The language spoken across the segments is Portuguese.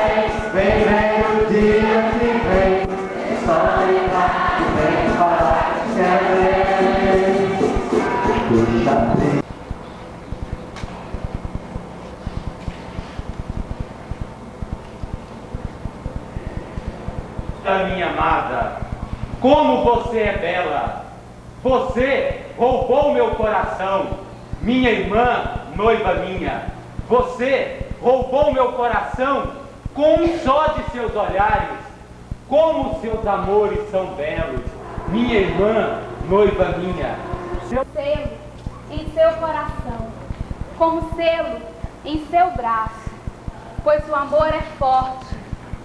Vem, vem o dia que vem, história que vem falar que é bem. Minha amada, como você é bela! Você roubou meu coração, minha irmã, noiva minha. Você roubou meu coração com um só de seus olhares. Como seus amores são belos, minha irmã, noiva minha. Seu selo em seu coração, como selo em seu braço, pois o amor é forte,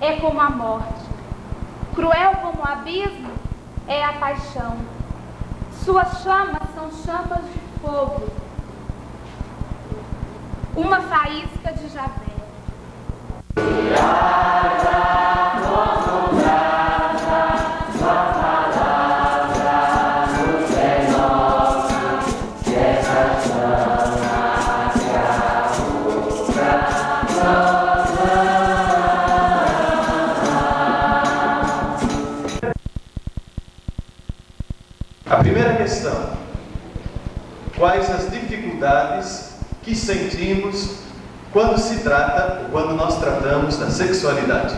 é como a morte. Cruel como o abismo é a paixão. Suas chamas são chamas de fogo, uma faísca de Javé. A primeira questão: quais as dificuldades que sentimos quando nós tratamos da sexualidade?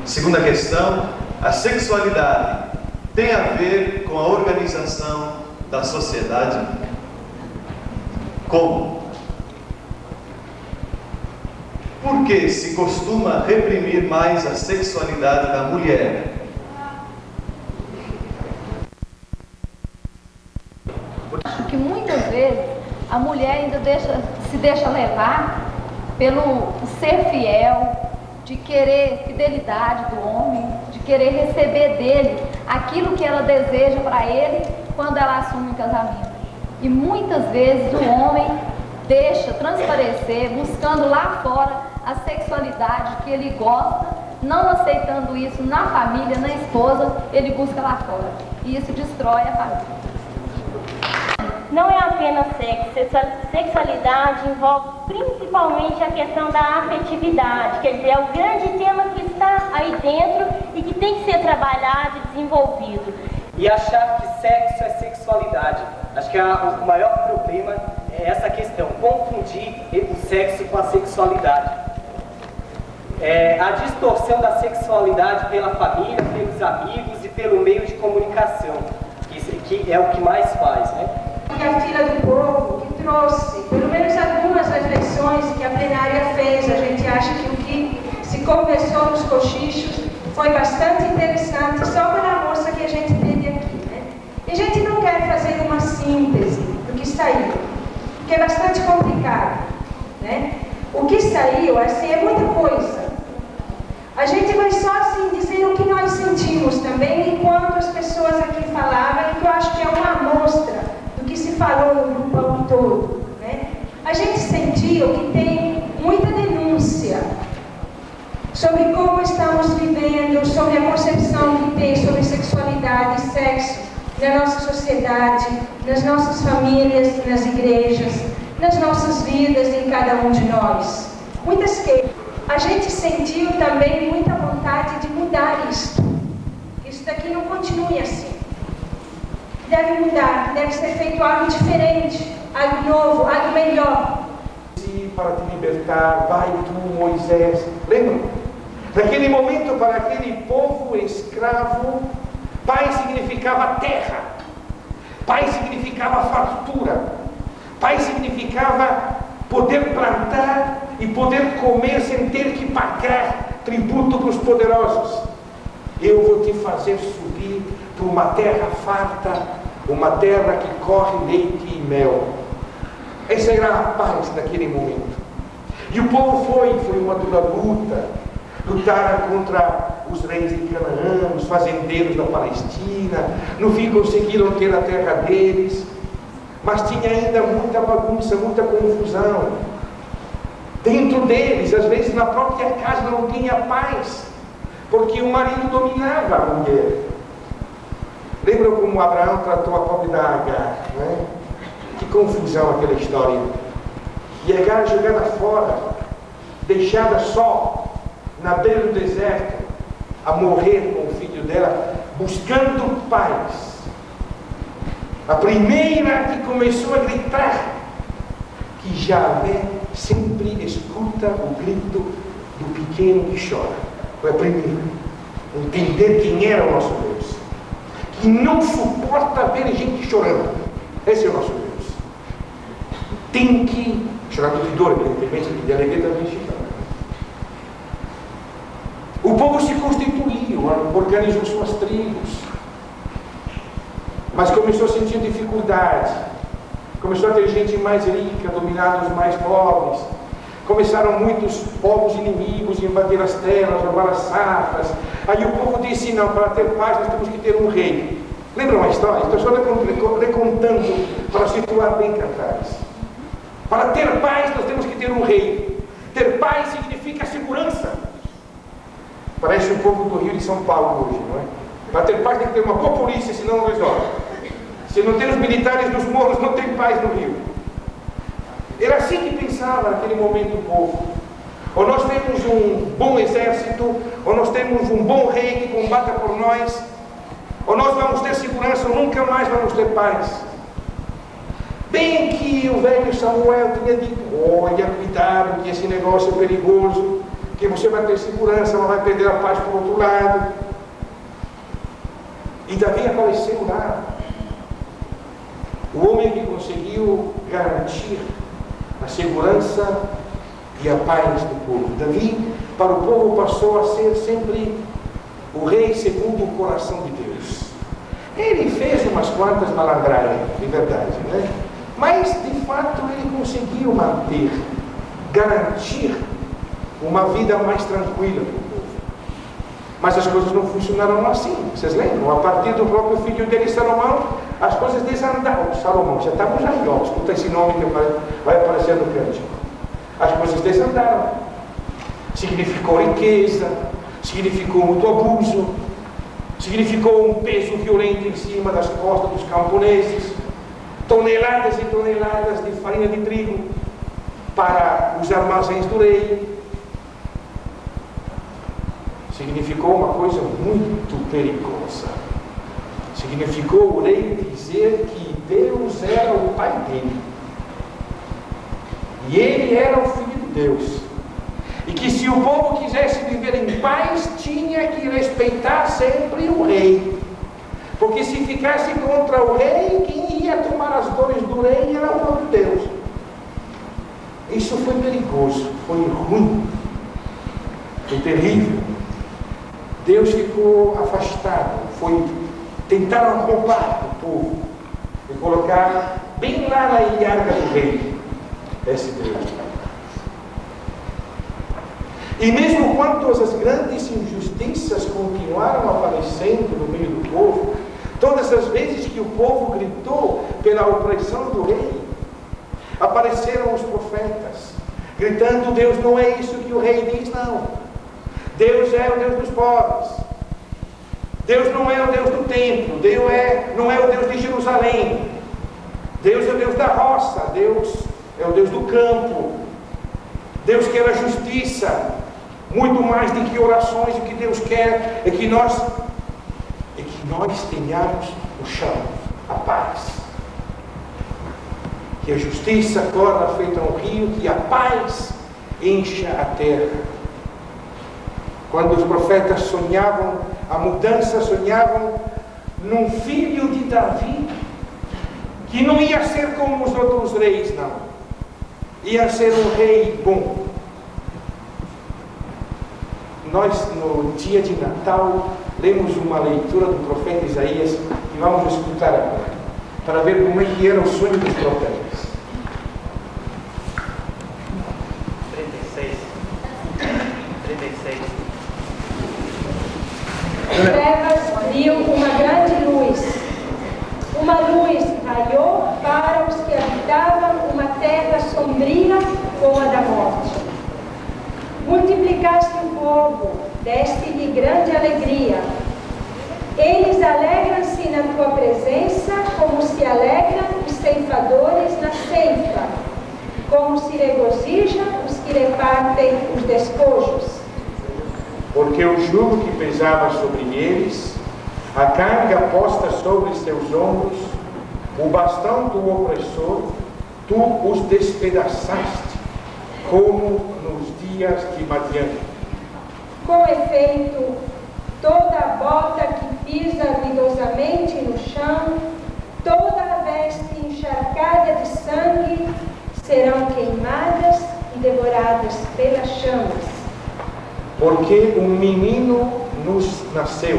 Segunda questão: a sexualidade tem a ver com a organização da sociedade? Como? Por que se costuma reprimir mais a sexualidade da mulher? Que muitas vezes a mulher ainda se deixa levar pelo ser fiel, de querer fidelidade do homem, de querer receber dele aquilo que ela deseja para ele quando ela assume um casamento. E muitas vezes o homem deixa transparecer, buscando lá fora a sexualidade que ele gosta, não aceitando isso na família, na esposa, ele busca lá fora. E isso destrói a família. Não é apenas sexo, sexualidade envolve principalmente a questão da afetividade, quer dizer, é o grande tema que está aí dentro e que tem que ser trabalhado e desenvolvido. E achar que sexo é sexualidade, acho que o maior problema é essa questão, confundir o sexo com a sexualidade. A distorção da sexualidade pela família, pelos amigos e pelo meio de comunicação, que é o que mais faz, né? Que a Filha do Povo, que trouxe pelo menos algumas reflexões que a plenária fez, a gente acha que o que se conversou nos cochichos foi bastante interessante, só pela moça que a gente teve aqui, né? E a gente não quer fazer uma síntese do que saiu, porque é bastante complicado, né? O que saiu, assim, é muita coisa. A gente vai só, assim, dizer o que nós sentimos também, enquanto as pessoas aqui falavam, e que eu acho que é uma amostra que se falou no grupão todo, né? A gente sentiu que tem muita denúncia sobre como estamos vivendo, sobre a concepção que tem sobre sexualidade e sexo na nossa sociedade, nas nossas famílias, nas igrejas, nas nossas vidas, em cada um de nós. Muitas queixas. A gente sentiu também muita vontade de mudar isto. Isso daqui não continue assim. Deve mudar, deve ser feito algo diferente, algo novo, algo melhor. Para te libertar, vai tu, Moisés. Lembram? Naquele momento, para aquele povo escravo, pai significava terra, pai significava fartura, pai significava poder plantar e poder comer sem ter que pagar tributo para os poderosos. Eu vou te fazer subir para uma terra farta, uma terra que corre leite e mel. Essa era a paz naquele momento. E o povo foi uma dura luta. Lutaram contra os reis de Canaã, os fazendeiros da Palestina. No fim conseguiram ter a terra deles. Mas tinha ainda muita bagunça, muita confusão. Dentro deles, às vezes na própria casa não tinha paz, porque o marido dominava a mulher. Lembram como Abraão tratou a pobre da Agar, não é? Que confusão aquela história. e Agar jogada fora, deixada só na beira do deserto, a morrer com o filho dela, buscando paz. A primeira que começou a gritar que Javé sempre escuta o grito do pequeno que chora. Foi a primeira. Entender quem era o nosso Deus. Que não suporta ver gente chorando. Esse é o nosso Deus. Tem que chorar de dor, evidentemente, de alegria também chora. O povo se constituiu, organizou suas tribos, mas começou a sentir dificuldade. Começou a ter gente mais rica, dominar os mais pobres. Começaram muitos povos inimigos a invadir as terras, roubar as safras. Aí o povo disse: não, para ter paz nós temos que ter um rei. Lembram a história? Estou só recontando para situar bem Cantares. Para ter paz nós temos que ter um rei. Ter paz significa segurança. Parece o povo do Rio de São Paulo hoje, não é? Para ter paz tem que ter uma boa polícia, senão não resolve. Se não tem os militares nos morros, não tem paz no Rio. Era assim que pensava naquele momento o povo. Ou nós temos um bom exército, ou nós temos um bom rei que combata por nós, ou nós vamos ter segurança, ou nunca mais vamos ter paz. Bem que o velho Samuel tinha dito: olha, cuidado, que esse negócio é perigoso, que você vai ter segurança, mas vai perder a paz por outro lado. E Davi apareceu lá. O homem que conseguiu garantir a segurança e a paz do povo. Davi, para o povo, passou a ser sempre o rei segundo o coração de Deus. Ele fez umas quantas malandragens, de verdade, né? Mas, de fato, ele conseguiu manter, garantir uma vida mais tranquila para o povo. Mas as coisas não funcionaram assim. Vocês lembram? A partir do próprio filho dele, Salomão, as coisas desandaram. Salomão, já estamos aí, ó, escuta esse nome que vai aparecer no cântico. As coisas desandaram. Significou riqueza, significou muito abuso, significou um peso violento em cima das costas dos camponeses, toneladas e toneladas de farinha de trigo para os armazéns do rei. Significou uma coisa muito perigosa. Significou o rei dizer que Deus era o pai dele. E ele era o filho de Deus. E que se o povo quisesse viver em paz, tinha que respeitar sempre o rei. Porque se ficasse contra o rei, quem ia tomar as dores do rei era o próprio Deus. Isso foi perigoso, foi ruim, foi terrível. Deus ficou afastado, tentaram roubar o povo e colocar bem lá na ilharga do rei esse Deus. E mesmo quando as grandes injustiças continuaram aparecendo no meio do povo, todas as vezes que o povo gritou pela opressão do rei, apareceram os profetas, gritando: Deus não é isso que o rei diz, não. Deus é o Deus dos pobres. Deus não é o Deus do templo. Deus não é o Deus de Jerusalém. Deus é o Deus da roça. Deus é o Deus do campo. Deus quer a justiça. Muito mais do que orações. O que Deus quer é que nós tenhamos o chão, a paz. Que a justiça corra feita um rio, que a paz encha a terra. Quando os profetas sonhavam a mudança, sonhavam num filho de Davi, que não ia ser como os outros reis, não. Ia ser um rei bom. Nós, no dia de Natal, lemos uma leitura do profeta Isaías, que vamos escutar agora, para ver como é que era o sonho dos profetas. 36. Trevas viu uma grande luz. Uma luz raiou para os que habitavam uma terra sombria como a da morte. Multiplicaste o povo, deste-lhe grande alegria. Eles alegram-se na tua presença, como se alegram os ceifadores na ceifa. como se regozijam os que repartem os despojos. Porque o jugo que pesava sobre eles, a carga posta sobre seus ombros, o bastão do opressor, tu os despedaçaste, como nos dias de Madian. Com efeito, toda bota que pisa ruidosamente no chão, toda a veste encharcada de sangue, serão queimadas e devoradas pelas chamas. Porque um menino nos nasceu,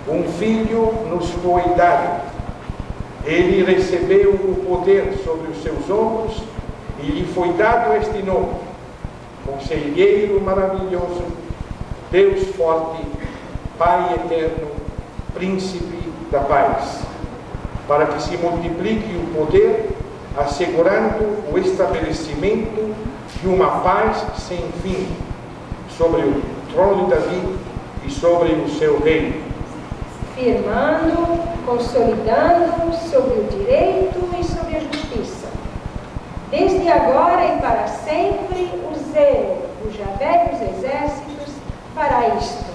um filho nos foi dado. Ele recebeu o poder sobre os seus ombros e lhe foi dado este nome: Conselheiro Maravilhoso, Deus Forte, Pai Eterno, Príncipe da Paz, para que se multiplique o poder, assegurando o estabelecimento de uma paz sem fim sobre o trono de Davi e sobre o seu reino, firmando, consolidando sobre o direito e sobre a justiça. Desde agora e para sempre, o zelo do Javé dos exércitos fará isto.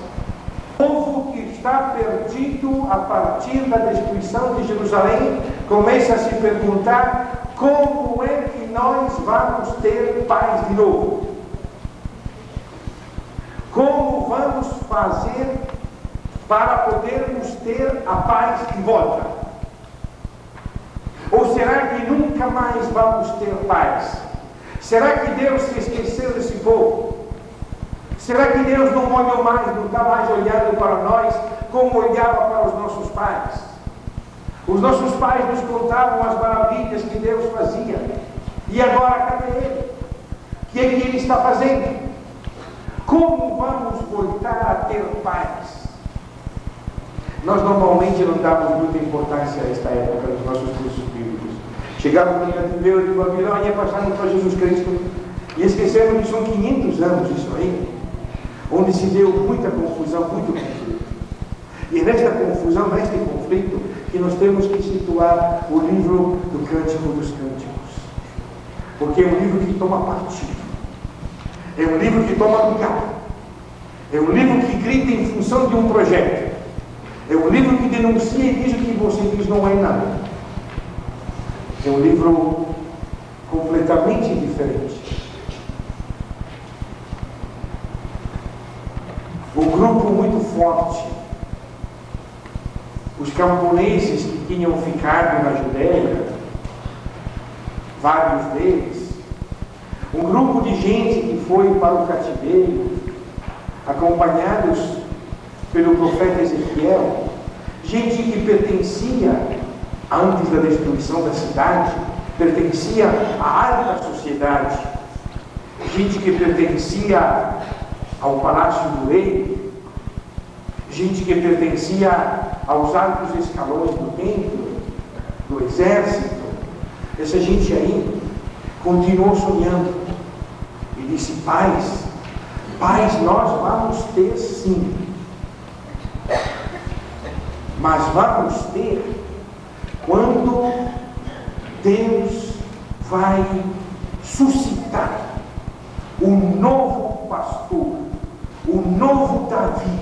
O povo que está perdido a partir da destruição de Jerusalém começa a se perguntar: como é que nós vamos ter paz de novo? Como vamos fazer para podermos ter a paz de volta? Ou será que nunca mais vamos ter paz? Será que Deus se esqueceu desse povo? Será que Deus não olhou mais, não está mais olhando para nós como olhava para os nossos pais? Os nossos pais nos contavam as maravilhas que Deus fazia. E agora, cadê Ele? O que é que Ele está fazendo? Como vamos voltar a ter paz? Nós normalmente não damos muita importância a esta época dos nossos cursos bíblicos. Chegamos no cativeiro de Babilônia, passando para Jesus Cristo e esquecemos que são 500 anos isso aí, onde se deu muita confusão, muito conflito. E nesta confusão, neste conflito, que nós temos que situar o livro do Cântico dos Cânticos. Porque é um livro que toma partido. É um livro que toma lugar. É um livro que grita em função de um projeto. É um livro que denuncia e diz o que você diz não é nada. É um livro completamente diferente. Um grupo muito forte, os camponeses que tinham ficado na Judéia, vários deles, um grupo de gente que foi para o cativeiro, acompanhados pelo profeta Ezequiel, gente que pertencia, antes da destruição da cidade, pertencia à alta sociedade, gente que pertencia ao palácio do rei, gente que pertencia aos altos escalões do templo, do exército. Essa gente aí continuou sonhando e disse: paz nós vamos ter sim, mas vamos ter quando Deus vai suscitar um novo pastor, um novo Davi,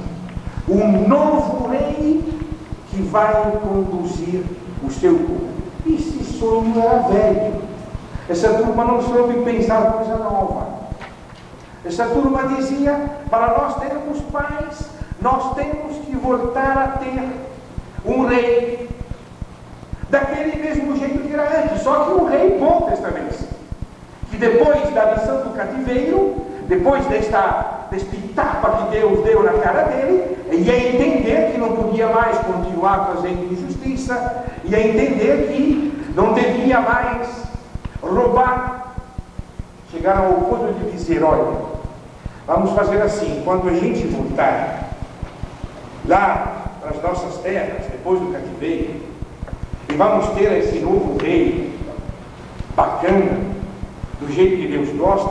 um novo rei que vai conduzir o seu povo. Esse sonho era velho. Essa turma não soube pensar coisa nova. Essa turma dizia: para nós termos paz, nós temos que voltar a ter um rei daquele mesmo jeito que era antes, só que um rei bom desta vez, que depois da lição do cativeiro, depois deste tapa que Deus deu na cara dele, ia entender que não podia mais continuar fazendo injustiça, ia entender que não devia mais roubar. Chegaram ao ponto de dizer: olha, vamos fazer assim, quando a gente voltar lá para as nossas terras, depois do cativeiro, e vamos ter esse novo rei bacana, do jeito que Deus gosta,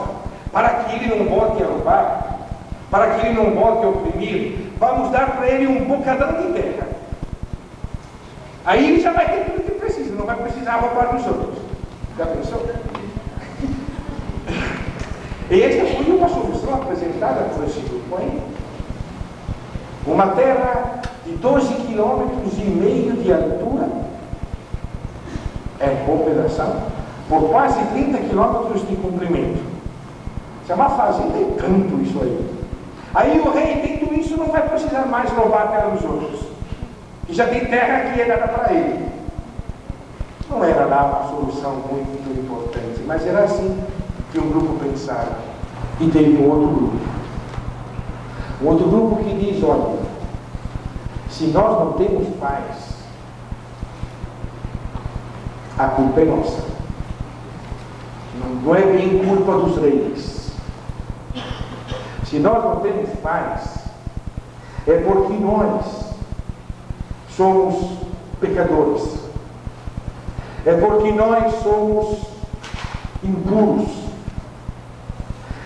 para que ele não volte a roubar, para que ele não volte a oprimir, vamos dar para ele um bocadão de terra. Aí ele já vai ter tudo que precisa, não vai precisar roubar dos outros. Já pensou? E esta foi uma solução apresentada por esse grupo aí. Uma terra de 12,5 km de altura, é um bom pedaço, por quase 30 km de comprimento. Isso é uma fazenda e tanto isso aí. Aí o rei, tendo isso, não vai precisar mais roubar a terra dos outros. E já tem terra que é dada para ele. Não era lá uma solução muito importante, mas era assim que um grupo pensava. E teve um outro grupo. Um outro grupo que diz, olha, se nós não temos paz, a culpa é nossa. Não é bem culpa dos reis. Se nós não temos paz, é porque nós somos pecadores. É porque nós somos impuros.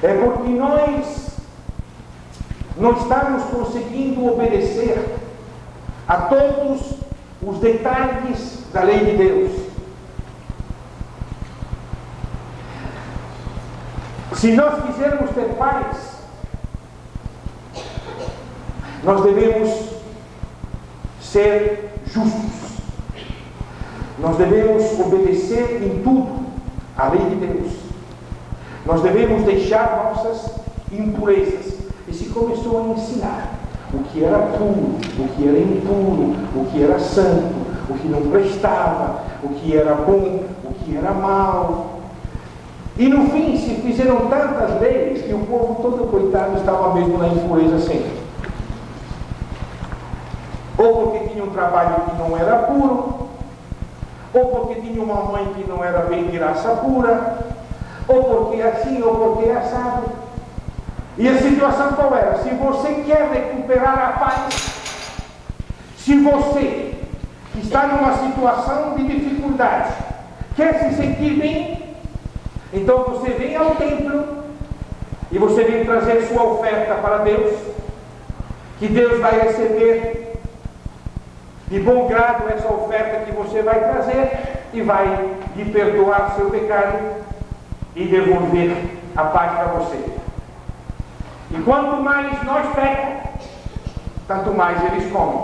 É porque nós não estamos conseguindo obedecer a todos os detalhes da lei de Deus. Se nós quisermos ter paz, nós devemos ser justos. Nós devemos obedecer em tudo à lei de Deus. Nós devemos deixar nossas impurezas. E se começou a ensinar o que era puro, o que era impuro, o que era santo, o que não prestava, o que era bom, o que era mau. E no fim se fizeram tantas leis que o povo todo coitado estava mesmo na impureza sempre. Ou porque tinha um trabalho que não era puro, ou porque tinha uma mãe que não era bem de raça pura, ou porque assim, ou porque assado. E a situação qual era? Se você quer recuperar a paz, se você que está numa situação de dificuldade quer se sentir bem, então você vem ao templo e você vem trazer sua oferta para Deus, que Deus vai receber de bom grado essa oferta que você vai trazer e vai lhe perdoar seu pecado e devolver a paz para você. E quanto mais nós pecamos, tanto mais eles comem.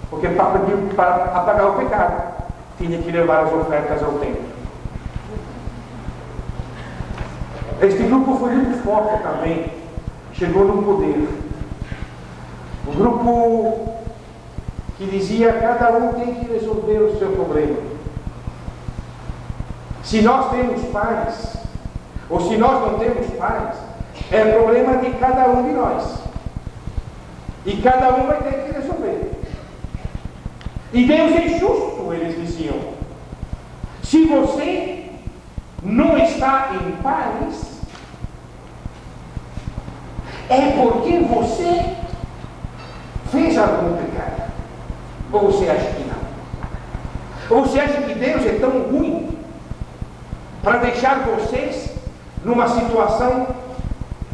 Porque para apagar o pecado, tinha que levar as ofertas ao templo. Este grupo foi muito forte também, chegou no poder. Um grupo que dizia: cada um tem que resolver o seu problema. Se nós temos paz, ou se nós não temos paz, é problema de cada um de nós. E cada um vai ter que resolver. E Deus é justo, eles diziam. Se você não está em paz, é porque você fez algum pecado. Ou você acha que não? Ou você acha que Deus é tão ruim para deixar vocês numa situação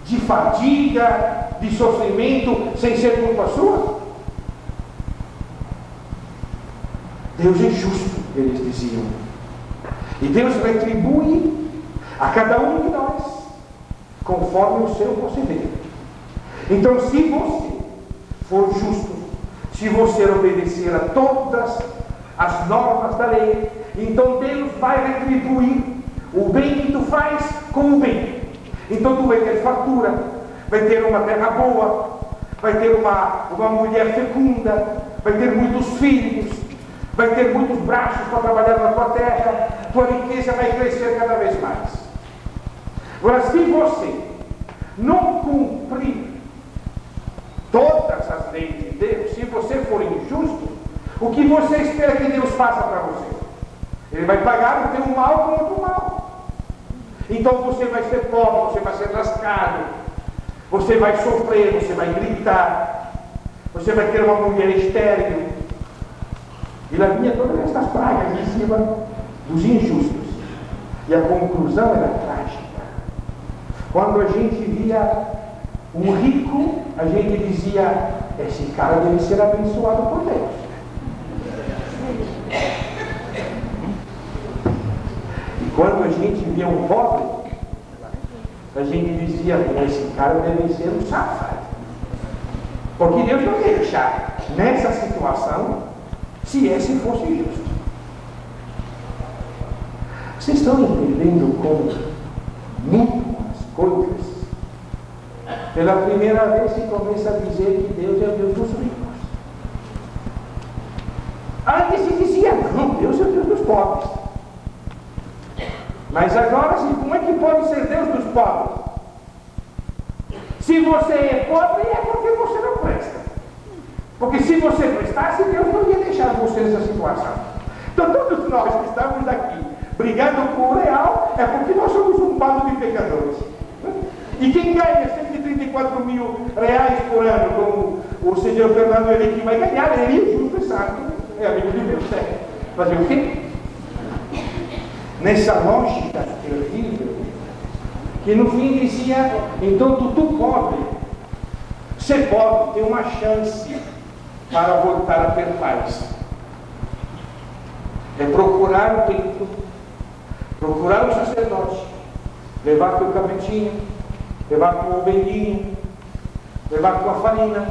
de fadiga, de sofrimento, sem ser culpa sua? Deus é justo, eles diziam. E Deus retribui a cada um de nós conforme o seu proceder. Então, se você for justo, se você obedecer a todas as normas da lei, então Deus vai retribuir o bem que tu faz com o bem. Então tu vai ter fartura, vai ter uma terra boa, vai ter uma mulher fecunda, vai ter muitos filhos, vai ter muitos braços para trabalhar na tua terra, tua riqueza vai crescer cada vez mais. Agora, se você não cumprir todas as leis de Deus, se você for injusto, o que você espera que Deus faça para você? Ele vai pagar o teu mal com outro mal. Então você vai ser pobre, você vai ser lascado, você vai sofrer, você vai gritar, você vai ter uma mulher estéril. E lá vinha todas essas pragas em cima dos injustos. E a conclusão era trágica. Quando a gente via um rico, a gente dizia: esse cara deve ser abençoado por Deus. E quando a gente via um pobre, a gente dizia, esse cara deve ser um safado. Porque Deus não ia deixar nessa situação se esse fosse justo. Vocês estão entendendo como mudam as coisas? Pela primeira vez se começa a dizer que Deus é o Deus dos ricos. Antes se dizia, não, Deus é o Deus dos pobres. Mas agora, como é que pode ser Deus dos pobres? Se você é pobre, é porque você não presta. Porque se você prestasse, Deus não ia deixar você nessa situação. Então, todos nós que estamos aqui brigando com o real, é porque nós somos um bando de pecadores. E quem ganha 134 mil reais por ano, como o senhor Fernando Henrique vai ganhar, ele é justo e santo, é amigo de Deus, certo? Fazer o quê? Nessa lógica terrível, que no fim dizia, então tu pobre, ser pobre tem uma chance para voltar a ter paz. É procurar o templo, procurar o sacerdote, levar teu cabritinho, levar tua ovelhinha, levar tua farinha,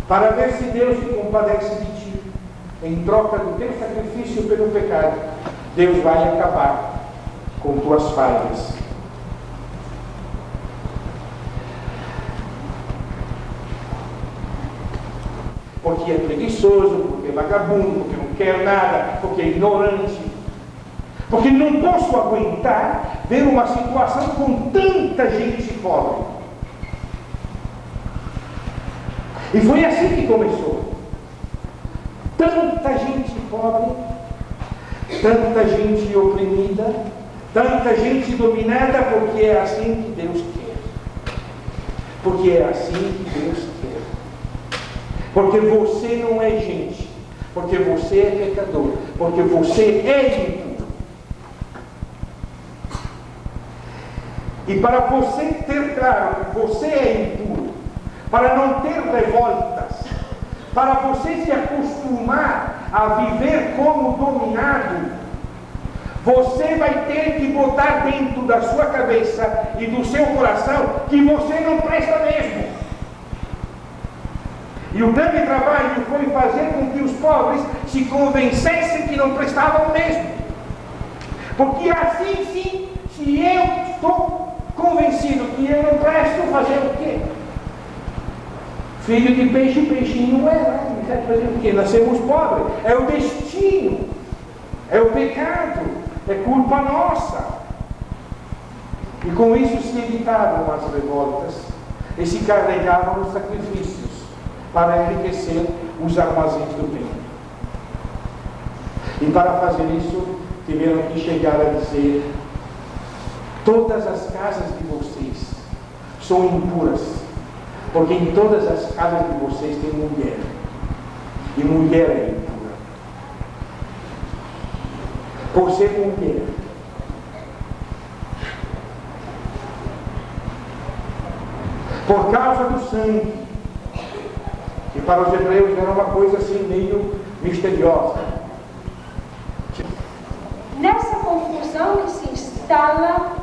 para ver se Deus se compadece de ti. Em troca do teu sacrifício pelo pecado, Deus vai acabar com tuas falhas. Porque é preguiçoso, porque é vagabundo, porque não quer nada, porque é ignorante. Porque não posso aguentar ver uma situação com tanta gente pobre. E foi assim que começou. Tanta gente pobre, tanta gente oprimida, tanta gente dominada, porque é assim que Deus quer. Porque é assim que Deus quer. Porque você não é gente, porque você é pecador, porque você é impuro. E para você ter claro que você é impuro, para não ter revoltas, para você se acostumar a viver como dominado, você vai ter que botar dentro da sua cabeça e do seu coração que você não presta mesmo. E o grande trabalho foi fazer com que os pobres se convencessem que não prestavam mesmo. Porque assim sim, se eu estou convencido que eu não presto, fazer o quê? Filho de peixe, peixinho é, né? Fazer o quê? Nascemos pobres. É o destino. É o pecado. É culpa nossa. E com isso se evitavam as revoltas e se carregavam os sacrifícios para enriquecer os armazéns do templo. E para fazer isso, tiveram que chegar a dizer: todas as casas de vocês são impuras, porque em todas as casas de vocês tem mulher, e mulher é impura. Por ser mulher, por causa do sangue, que para os hebreus era uma coisa assim meio misteriosa. Nessa confusão que se instala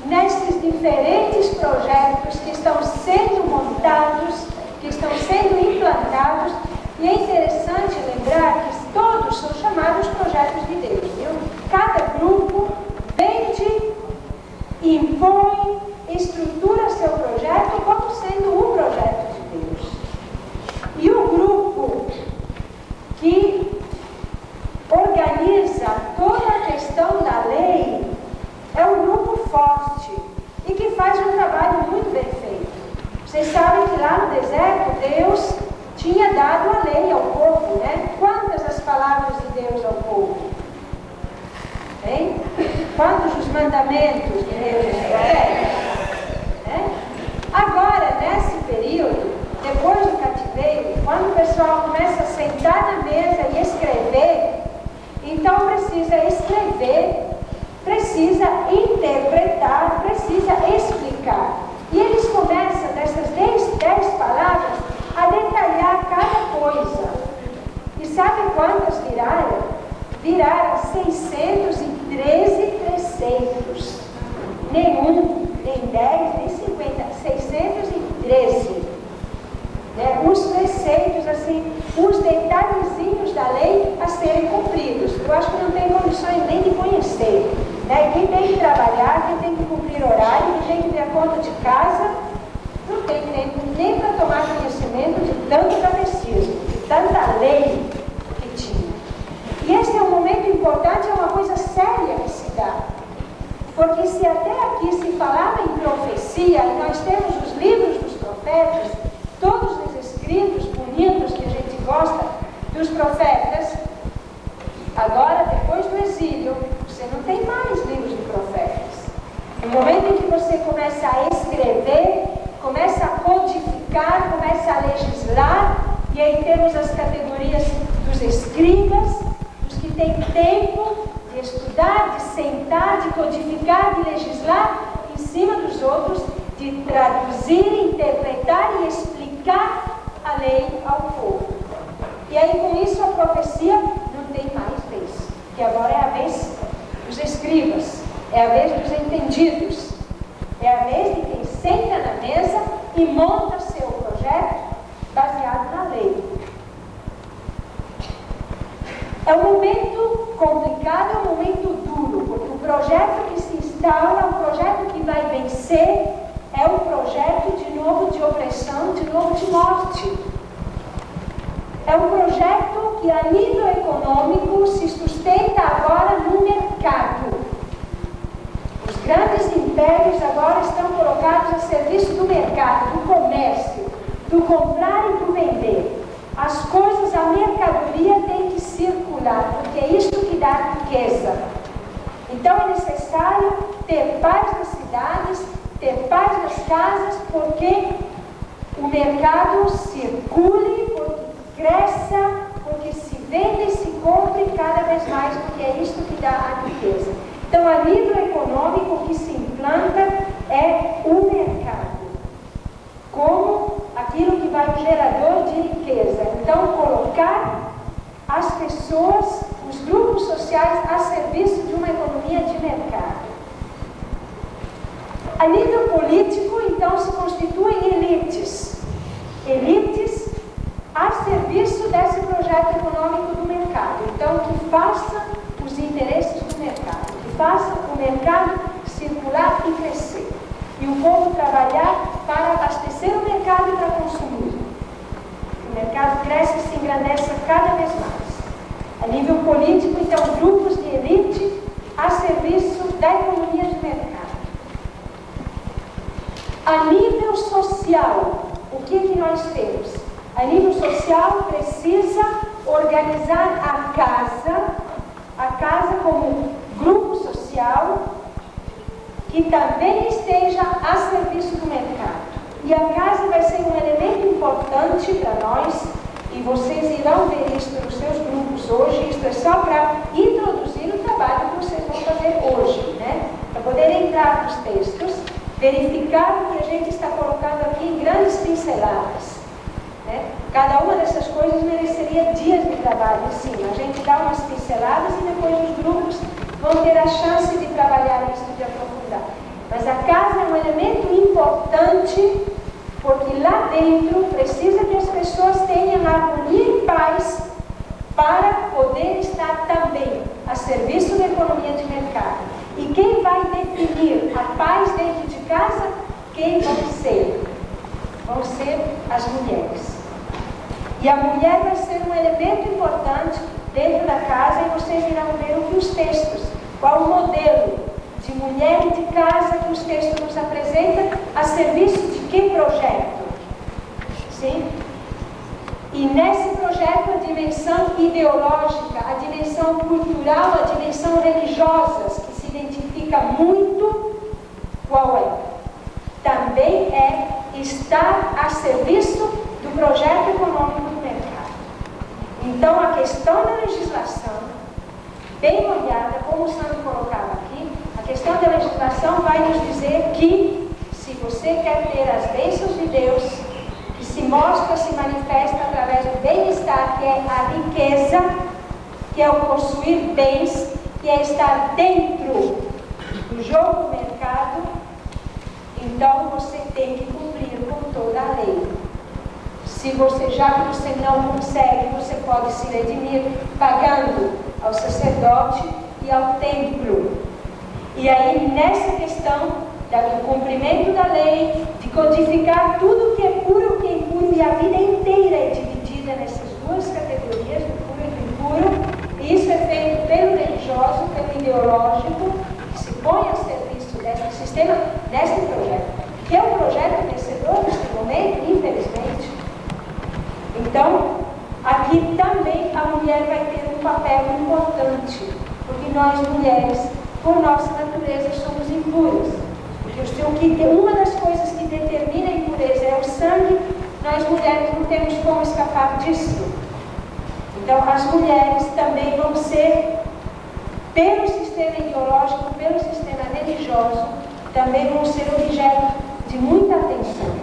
nesses diferentes projetos que estão sendo montados, que estão sendo implantados, e é interessante lembrar que todos são chamados projetos de Deus, viu? Cada grupo vende, impõe, estrutura seu projeto como sendo um projeto de Deus. E o grupo que organiza toda a questão da lei é um grupo forte e que faz um trabalho muito bem feito. Vocês sabem que lá no deserto Deus tinha dado a lei ao povo, né? Quantas as palavras de Deus ao povo? Hein? Quantos os mandamentos de Deus? Agora, nesse período, depois do cativeiro, quando o pessoal começa a sentar na mesa e escrever, então precisa escrever, precisa interpretar, precisa explicar. E eles começam, dessas 10 palavras, a detalhar cada coisa. E sabe quantas viraram? Viraram 613 preceitos. nem 1, nem 10, nem 50, 613. Né? Os preceitos, assim, os detalhezinhos da lei a serem cumpridos. Eu acho que não tem condições nem de conhecer. Né? Quem tem que trabalhar, quem tem que cumprir horário, quem tem que ter a conta de casa, não tem tempo nem para tomar conhecimento de tanto catecismo, de tanta lei que tinha. E esse é um momento importante, é uma coisa séria que se dá. Porque se até aqui se falava em profecia, e nós temos os livros dos profetas, todos os escritos bonitos que a gente gosta dos profetas, agora, depois do exílio, você não tem mais livros de profetas. No momento em que você começa a escrever, começa a codificar, começa a legislar, e aí temos as categorias dos escribas, dos que têm tempo de estudar, de sentar, de codificar, de legislar em cima dos outros, de traduzir, interpretar e explicar a lei ao povo. E aí com isso a profecia não tem mais vez, que agora é a vez dos escribas, é a vez dos entendidos, é a vez de quem senta na mesa e monta seu projeto baseado na lei. É um momento complicado, é um momento duro, porque o projeto que se instala, o projeto que vai vencer, é um projeto de novo de opressão, de novo de morte. É um projeto que a nível econômico se sustenta agora no mercado. Os grandes impérios agora estão colocados a serviço do mercado, do comércio, do comprar e do vender. As coisas, a mercadoria tem que circular, porque é isto que dá riqueza. Então é necessário ter paz nas cidades, ter paz nas casas, porque o mercado circule, porque cresça, porque se vende e se compre cada vez mais, porque é isto que dá a riqueza. Então, a nível econômico, o que se implanta é o mercado, como aquilo que vai um gerador de riqueza. Então, colocar as pessoas, os grupos sociais, a serviço de uma economia de mercado. A nível político, então, se constituem elites. Elites a serviço desse projeto econômico do mercado. Então, que faça os interesses do mercado, que faça o mercado circular e crescer. E o povo trabalhar para abastecer o mercado e para consumir. O mercado cresce e se engrandece cada vez mais. A nível político, então, grupos de elite a serviço da economia de mercado. A nível social, o que nós temos? A nível social, precisa organizar a casa como grupo social que também esteja a serviço do mercado. E a casa vai ser um elemento importante para nós, e vocês irão ver isso nos seus grupos hoje. Isto é só para introduzir o trabalho que vocês vão fazer hoje, né? Para poder entrar nos textos, verificar o que a gente está colocando aqui em grandes pinceladas. Né? Cada uma dessas coisas mereceria dias de trabalho em cima. A gente dá umas pinceladas e depois os grupos vão ter a chance de trabalhar isso, de aprofundar. Mas a casa é um elemento importante, porque lá dentro precisa que as pessoas tenham harmonia e paz para poder estar também a serviço da economia de mercado. E quem vai definir a paz dentro de casa? Quem vão ser? Vão ser as mulheres. E a mulher vai ser um elemento importante dentro da casa, e vocês irão ver o que os textos, qual o modelo de mulher de casa que os textos nos apresentam a serviço de que projeto? Sim? E nesse projeto a dimensão ideológica, a dimensão cultural, a dimensão religiosa, que se identifica muito, qual é? Também é estar a serviço do projeto econômico do mercado. Então, a questão da legislação, bem olhada, como o Sandro colocava aqui, a questão da legislação vai nos dizer que, se você quer ter as bênçãos de Deus, que se mostra, se manifesta através do bem-estar, que é a riqueza, que é o possuir bens, que é estar dentro do jogo do mercado, então você tem que cumprir com toda a lei. Já que você não consegue, você pode se redimir pagando ao sacerdote e ao templo. E aí, nessa questão do cumprimento da lei, de codificar tudo que é puro, o que é impuro, e a vida inteira é dividida nessas duas categorias, do puro e do impuro, e isso é feito pelo religioso, pelo ideológico, que se põe a serviço desse sistema, deste projeto, que é um projeto vencedor neste momento, infelizmente. Então, aqui também a mulher vai ter um papel importante, porque nós mulheres, por nossa natureza, somos impuras. Uma das coisas que determina a impureza é o sangue, nós mulheres não temos como escapar disso. Então, as mulheres também vão ser, pelo sistema ideológico, pelo sistema religioso, também vão ser objeto de muita atenção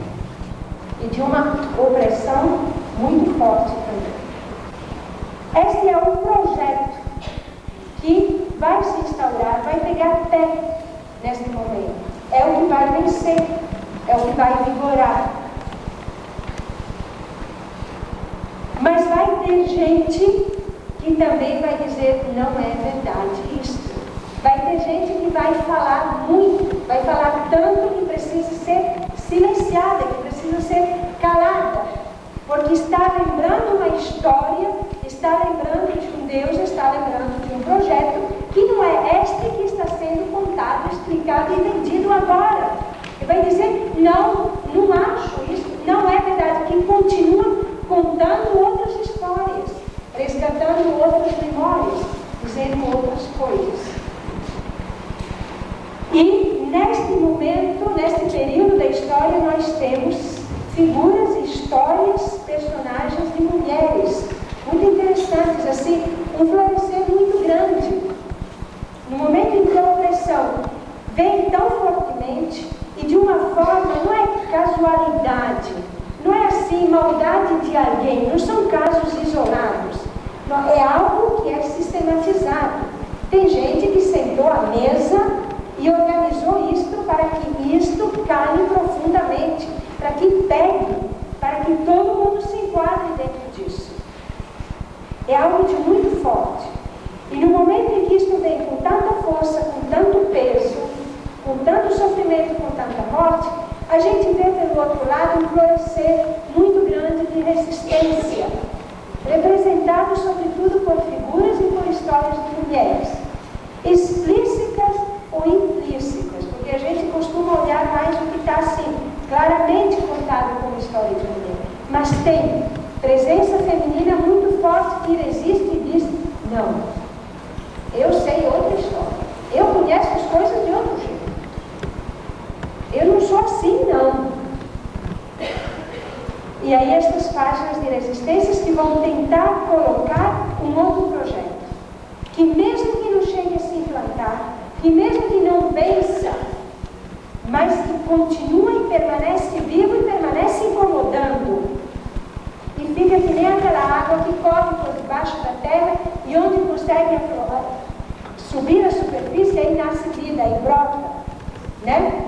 e de uma opressão muito forte também. Este é um projeto que vai se instaurar, vai pegar pé neste momento. É o que vai vencer, é o que vai vigorar. Mas vai ter gente que também vai dizer, não é verdade isso. Vai ter gente que vai falar muito, vai falar tanto que precisa ser silenciada, que precisa ser calada, porque está lembrando uma história, está lembrando de um Deus, está lembrando de um projeto que não é este que está sendo contado, explicado e vendido agora. E vai dizer, não acho isso, não é verdade, que continua contando outras histórias, resgatando outras memórias, dizendo outras coisas. E neste momento, neste período da história, nós temos figuras, histórias, personagens de mulheres muito interessantes, assim, um florescer muito grande. No momento em que a opressão vem tão fortemente e de uma forma, não é casualidade, não é assim, maldade de alguém, não são casos isolados, é algo que é sistematizado. Tem gente que sentou à mesa e organizou isto para que isto cale profundamente, para que pegue, para que todo mundo se enquadre dentro disso. É algo de muito forte. E no momento em que isto vem com tanta força, com tanto peso, com tanto sofrimento, com tanta morte, a gente vê pelo outro lado um florescer muito grande de resistência, representado sobretudo por figuras e por histórias de mulheres, explícitas ou implícitas, porque a gente costuma olhar mais o que está assim, claramente contado como história de mulher, mas tem presença feminina muito forte que resiste e diz, não, eu sei outra história, eu conheço as coisas de outro jeito, eu não sou assim não. E aí estas páginas de resistências que vão tentar colocar um outro projeto, que mesmo que não chegue a se implantar, que mesmo que não vença, mas que continua e permanece vivo e permanece incomodando, e fica que nem aquela água que corre por debaixo da terra e onde consegue subir a superfície, aí nasce vida e brota, né?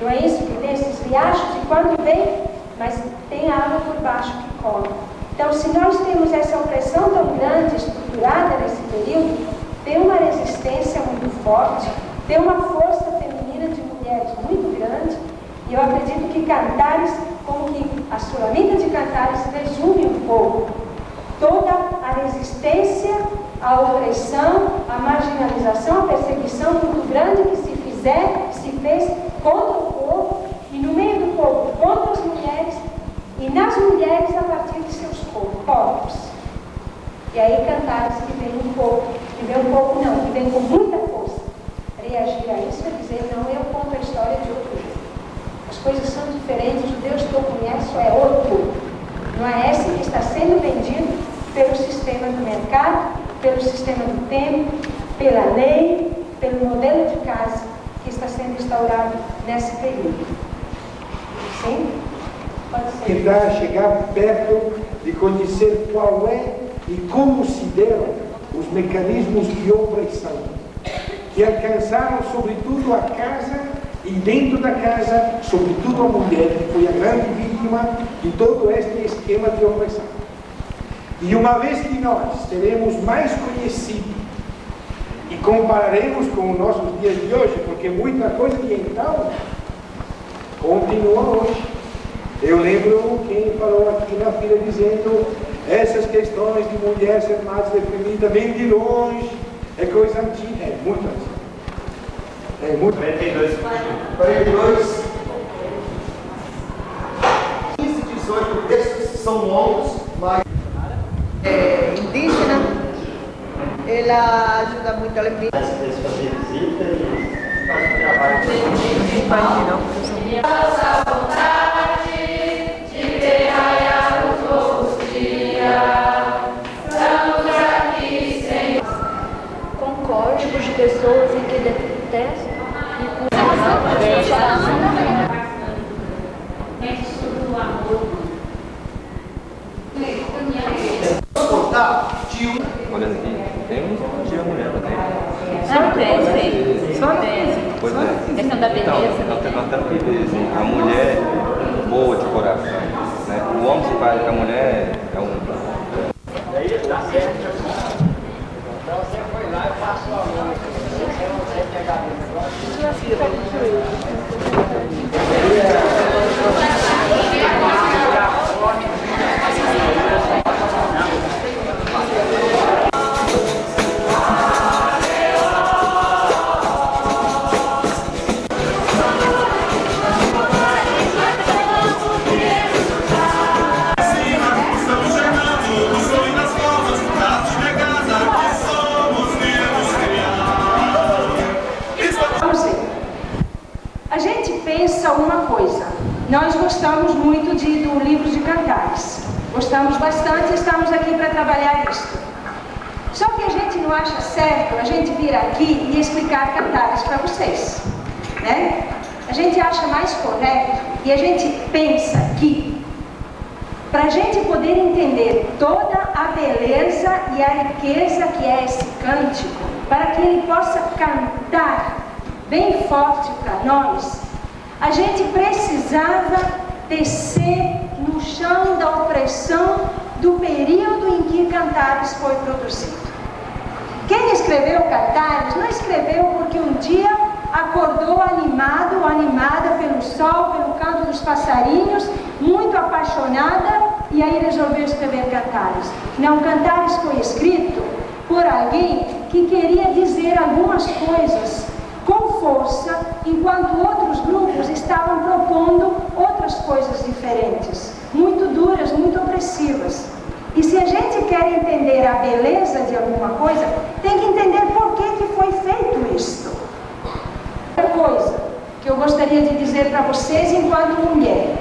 Não é isso que tem esses riachos e quando vem, mas tem água por baixo que corre. Então, se nós temos essa opressão tão grande, estruturada nesse período, tem uma resistência muito forte, tem uma força feminina de mulheres muito grande, e eu acredito que Cantares, como que a Sulamita de Cantares resume um pouco toda a resistência, a opressão, a marginalização, a perseguição muito grande que se fez contra o povo, e no meio do povo contra as mulheres, e nas mulheres a partir de seus corpos. E aí Cantares que vem um pouco não, que vem com muita força, reagir a isso e dizer, não, eu conto a história de outro jeito. As coisas são diferentes, o Deus que eu conheço é outro. Não é esse que está sendo vendido pelo sistema do mercado, pelo sistema do tempo, pela lei, pelo modelo de casa que está sendo instaurado nesse período. Sim? Pode ser. Tentar chegar perto de conhecer qual é e como se deram os mecanismos de opressão que alcançaram sobretudo a casa E dentro da casa, sobretudo a mulher, que foi a grande vítima de todo este esquema de opressão. E uma vez que nós seremos mais conhecidos e compararemos com os nossos dias de hoje, porque muita coisa de então continua hoje. Eu lembro quem falou aqui na fila dizendo essas questões de mulher ser mais deprimida vem de longe, é coisa antiga, é muito antiga. É muito. 42. 15, 18 textos são longos, mas indígena, ela ajuda muito a lembrar. fazer visita e fazer trabalho. Nossa vontade de ver raiar os novos dias. Estamos aqui, Senhor. Com códigos de pessoas em que detestam e Olha aqui, tem um dia mulher também. Não tem, só tem. Pois é. Questão da beleza. Então, até beleza. A mulher boa de coração. Né? O homem se faz que a mulher é um. Então você foi lá e passou a mão. A gente pensa uma coisa, nós gostamos muito do livro de cantares, gostamos bastante e estamos aqui para trabalhar isso. Só que a gente não acha certo a gente vir aqui e explicar cantares para vocês, né? A gente acha mais correto e a gente pensa que para a gente poder entender toda a beleza e a riqueza que é esse cântico, para que ele possa cantar bem forte para nós, a gente precisava descer no chão da opressão do período em que Cantares foi produzido. Quem escreveu Cantares não escreveu porque um dia acordou animado ou animada pelo sol, pelo canto dos passarinhos, muito apaixonada, e aí resolveu escrever Cantares. Não, Cantares foi escrito por alguém que queria dizer algumas coisas com força, enquanto outros grupos estavam propondo outras coisas diferentes, muito duras, muito opressivas. E se a gente quer entender a beleza de alguma coisa, tem que entender por que foi feito isto. Outra coisa que eu gostaria de dizer para vocês enquanto mulher.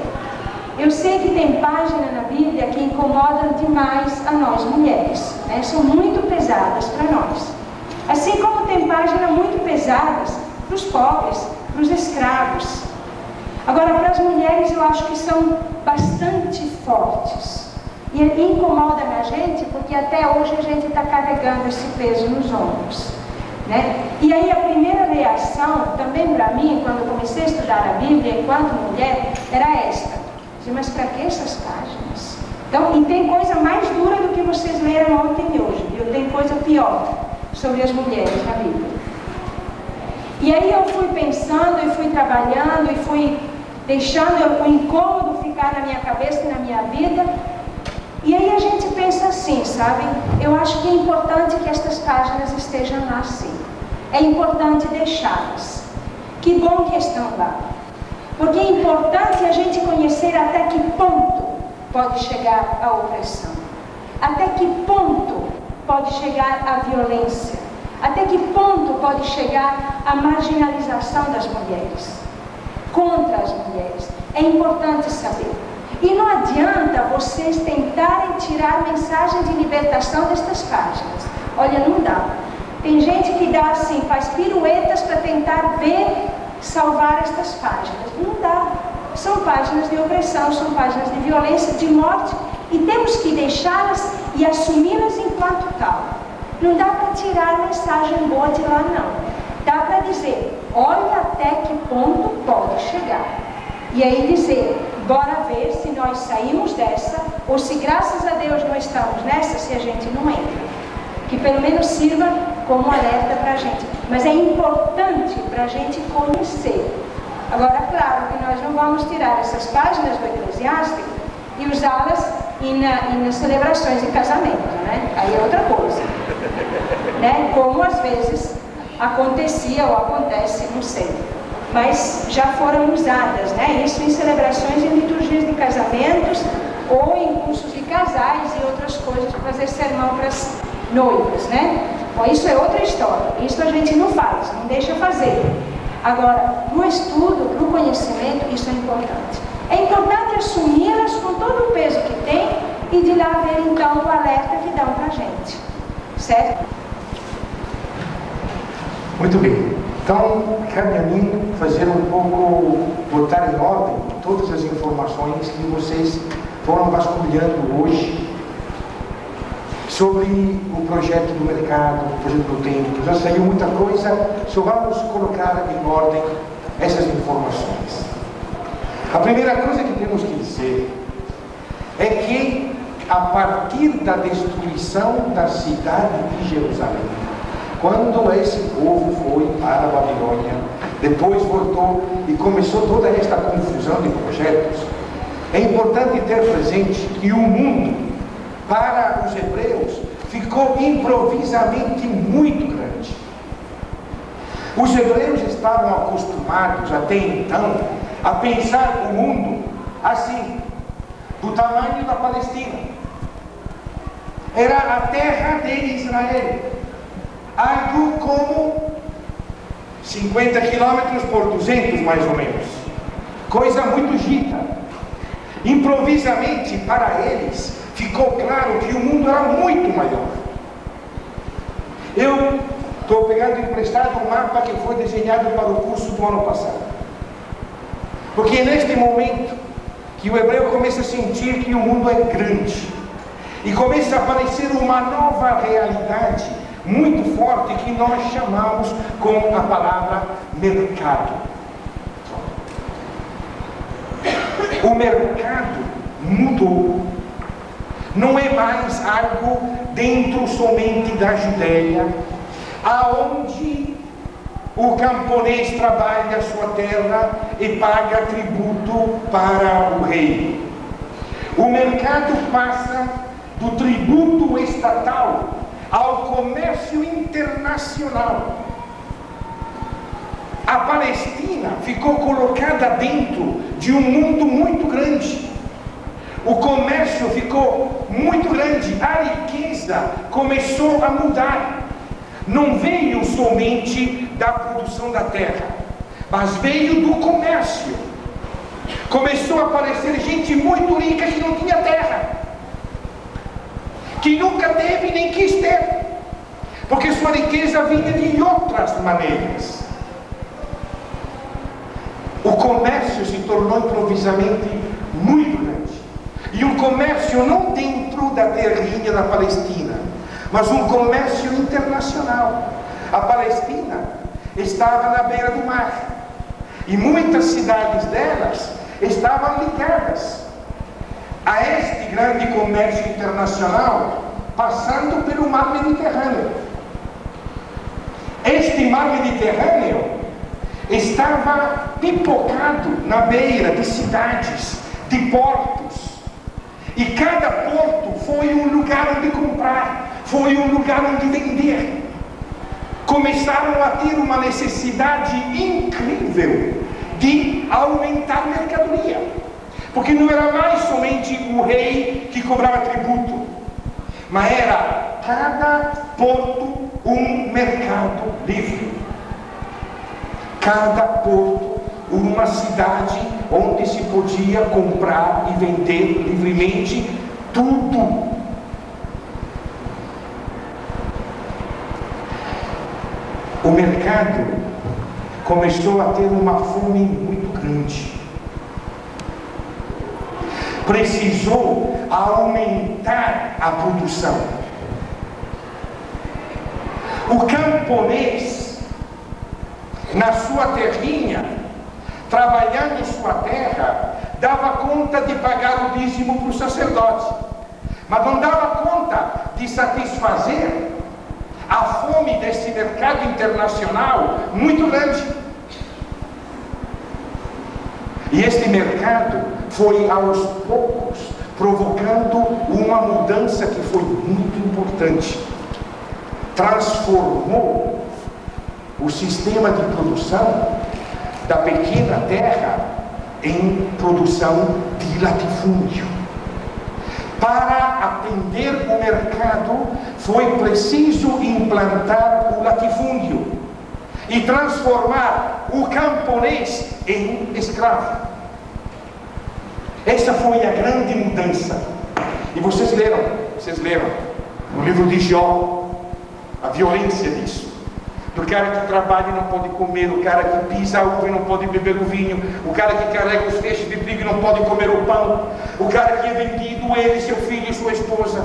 Eu sei que tem páginas na Bíblia que incomodam demais a nós mulheres, né? São muito pesadas para nós. Assim como tem páginas muito pesadas para os pobres, para os escravos. Agora, para as mulheres eu acho que são bastante fortes. E incomoda a gente porque até hoje a gente está carregando esse peso nos ombros, né? E aí a primeira reação, também para mim, quando eu comecei a estudar a Bíblia enquanto mulher, era esta. Mas para que essas páginas? Então, e tem coisa mais dura do que vocês leram ontem e hoje, viu? Tem coisa pior sobre as mulheres na Bíblia. E aí eu fui pensando e fui trabalhando e fui deixando o incômodo ficar na minha cabeça e na minha vida. E aí a gente pensa assim, sabe? Eu acho que é importante que estas páginas estejam lá sim. É importante deixá-las. Que bom que estão lá. Porque é importante a gente conhecer até que ponto pode chegar a opressão. Até que ponto pode chegar a violência. Até que ponto pode chegar a marginalização das mulheres. Contra as mulheres. É importante saber. E não adianta vocês tentarem tirar mensagem de libertação destas páginas. Olha, não dá. Tem gente que dá assim, faz piruetas para tentar salvar estas páginas. Não dá. São páginas de opressão, são páginas de violência, de morte, e temos que deixá-las e assumi-las enquanto tal. Não dá para tirar mensagem boa de lá, não. Dá para dizer, olha até que ponto E aí dizer, bora ver se nós saímos dessa, ou se graças a Deus não estamos nessa, se a gente não entra. Que pelo menos sirva como alerta para a gente. Mas é importante para a gente conhecer. Agora, claro que nós não vamos tirar essas páginas do Eclesiástico e usá-las nas celebrações de casamento, né? Aí é outra coisa. Né? Como às vezes acontecia ou acontece, não sei. Mas já foram usadas, né? Isso em celebrações e liturgias de casamentos ou em cursos de casais e outras coisas para fazer sermão para as noivas, né? Bom, isso é outra história. Isso a gente não faz, não deixa fazer. Agora, no estudo, no conhecimento, isso é importante. É importante assumi-las com todo o peso que tem e de lá ver então o alerta que dão para a gente. Certo? Muito bem. Então, cabe a mim fazer um pouco, botar em ordem todas as informações que vocês foram vasculhando hoje sobre o projeto do mercado, o projeto do tempo. Já saiu muita coisa, só vamos colocar em ordem essas informações. A primeira coisa que temos que dizer é que, a partir da destruição da cidade de Jerusalém, quando esse povo foi para a Babilônia, depois voltou e começou toda esta confusão de projetos, é importante ter presente que o mundo, para os hebreus, ficou improvisamente muito grande. Os hebreus estavam acostumados até então a pensar o mundo assim, do tamanho da Palestina. Era a terra de Israel, algo como 50 quilômetros por 200 mais ou menos, coisa muito gita. Improvisamente para eles ficou claro que o mundo era muito maior. Eu estou pegando emprestado um mapa que foi desenhado para o curso do ano passado, porque neste momento que o hebreu começa a sentir que o mundo é grande e começa a aparecer uma nova realidade muito forte que nós chamamos com a palavra mercado. O mercado mudou. Não é mais algo dentro somente da Judéia, aonde o camponês trabalha a sua terra e paga tributo para o rei. O mercado passa do tributo estatal ao comércio internacional. A Palestina ficou colocada dentro de um mundo muito grande. O comércio ficou muito grande, a riqueza começou a mudar. Não veio somente da produção da terra, mas veio do comércio. Começou a aparecer gente muito rica que não tinha terra, que nunca teve nem quis ter, porque sua riqueza vinha de outras maneiras. O comércio se tornou improvisamente muito grande. E um comércio não dentro da terrinha da Palestina, mas um comércio internacional. A Palestina estava na beira do mar e muitas cidades delas estavam ligadas a este grande comércio internacional, passando pelo mar Mediterrâneo. Este mar Mediterrâneo estava pipocado na beira de cidades, de portos. E cada porto foi um lugar onde comprar, foi um lugar onde vender. Começaram a ter uma necessidade incrível de aumentar a mercadoria, porque não era mais somente o rei que cobrava tributo, mas era cada porto um mercado livre. Cada porto uma cidade onde se podia comprar e vender livremente tudo. O mercado começou a ter uma fome muito grande. Precisou aumentar a produção. O camponês, na sua terrinha, trabalhando sua terra, dava conta de pagar o dízimo para o sacerdote, mas não dava conta de satisfazer a fome desse mercado internacional muito grande. E este mercado foi aos poucos provocando uma mudança que foi muito importante. Transformou o sistema de produção da pequena terra em produção de latifúndio. Para atender o mercado, foi preciso implantar o latifúndio e transformar o camponês em escravo. Essa foi a grande mudança. E vocês leram no livro de Jó a violência disso. Do cara que trabalha e não pode comer, o cara que pisa a uva e não pode beber o vinho, o cara que carrega os feixes de trigo e não pode comer o pão, o cara que é vendido, ele, seu filho e sua esposa.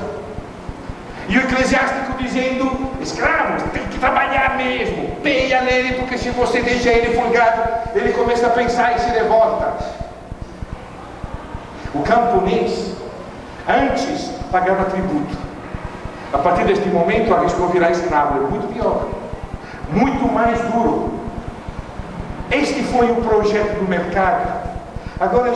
E o eclesiástico dizendo: escravo, tem que trabalhar mesmo, peia nele, porque se você deixa ele folgado, ele começa a pensar e se revolta. O camponês antes pagava tributo. A partir deste momento arriscou virar escravo. É muito pior, muito mais duro. Este foi o projeto do mercado. Agora,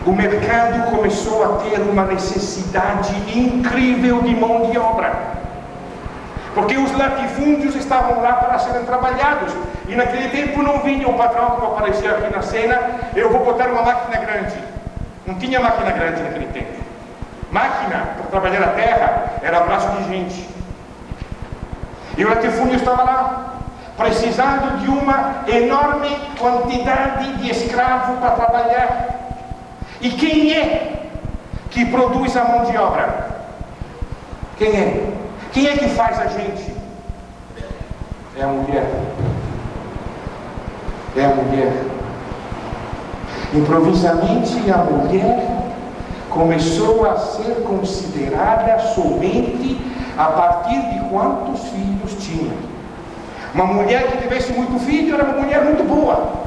o mercado começou a ter uma necessidade incrível de mão de obra, porque os latifúndios estavam lá para serem trabalhados, e naquele tempo não vinha o patrão como aparecia aqui na cena: eu vou botar uma máquina grande. Não tinha máquina grande naquele tempo. Máquina para trabalhar a terra era braço de gente. E o latifúndio estava lá, precisando de uma enorme quantidade de escravos para trabalhar. E quem é que produz a mão de obra? Quem é? Quem é que faz a gente? É a mulher. É a mulher. Improvisamente a mulher começou a ser considerada somente a partir de quantos filhos tinha. Uma mulher que tivesse muito filho era uma mulher muito boa.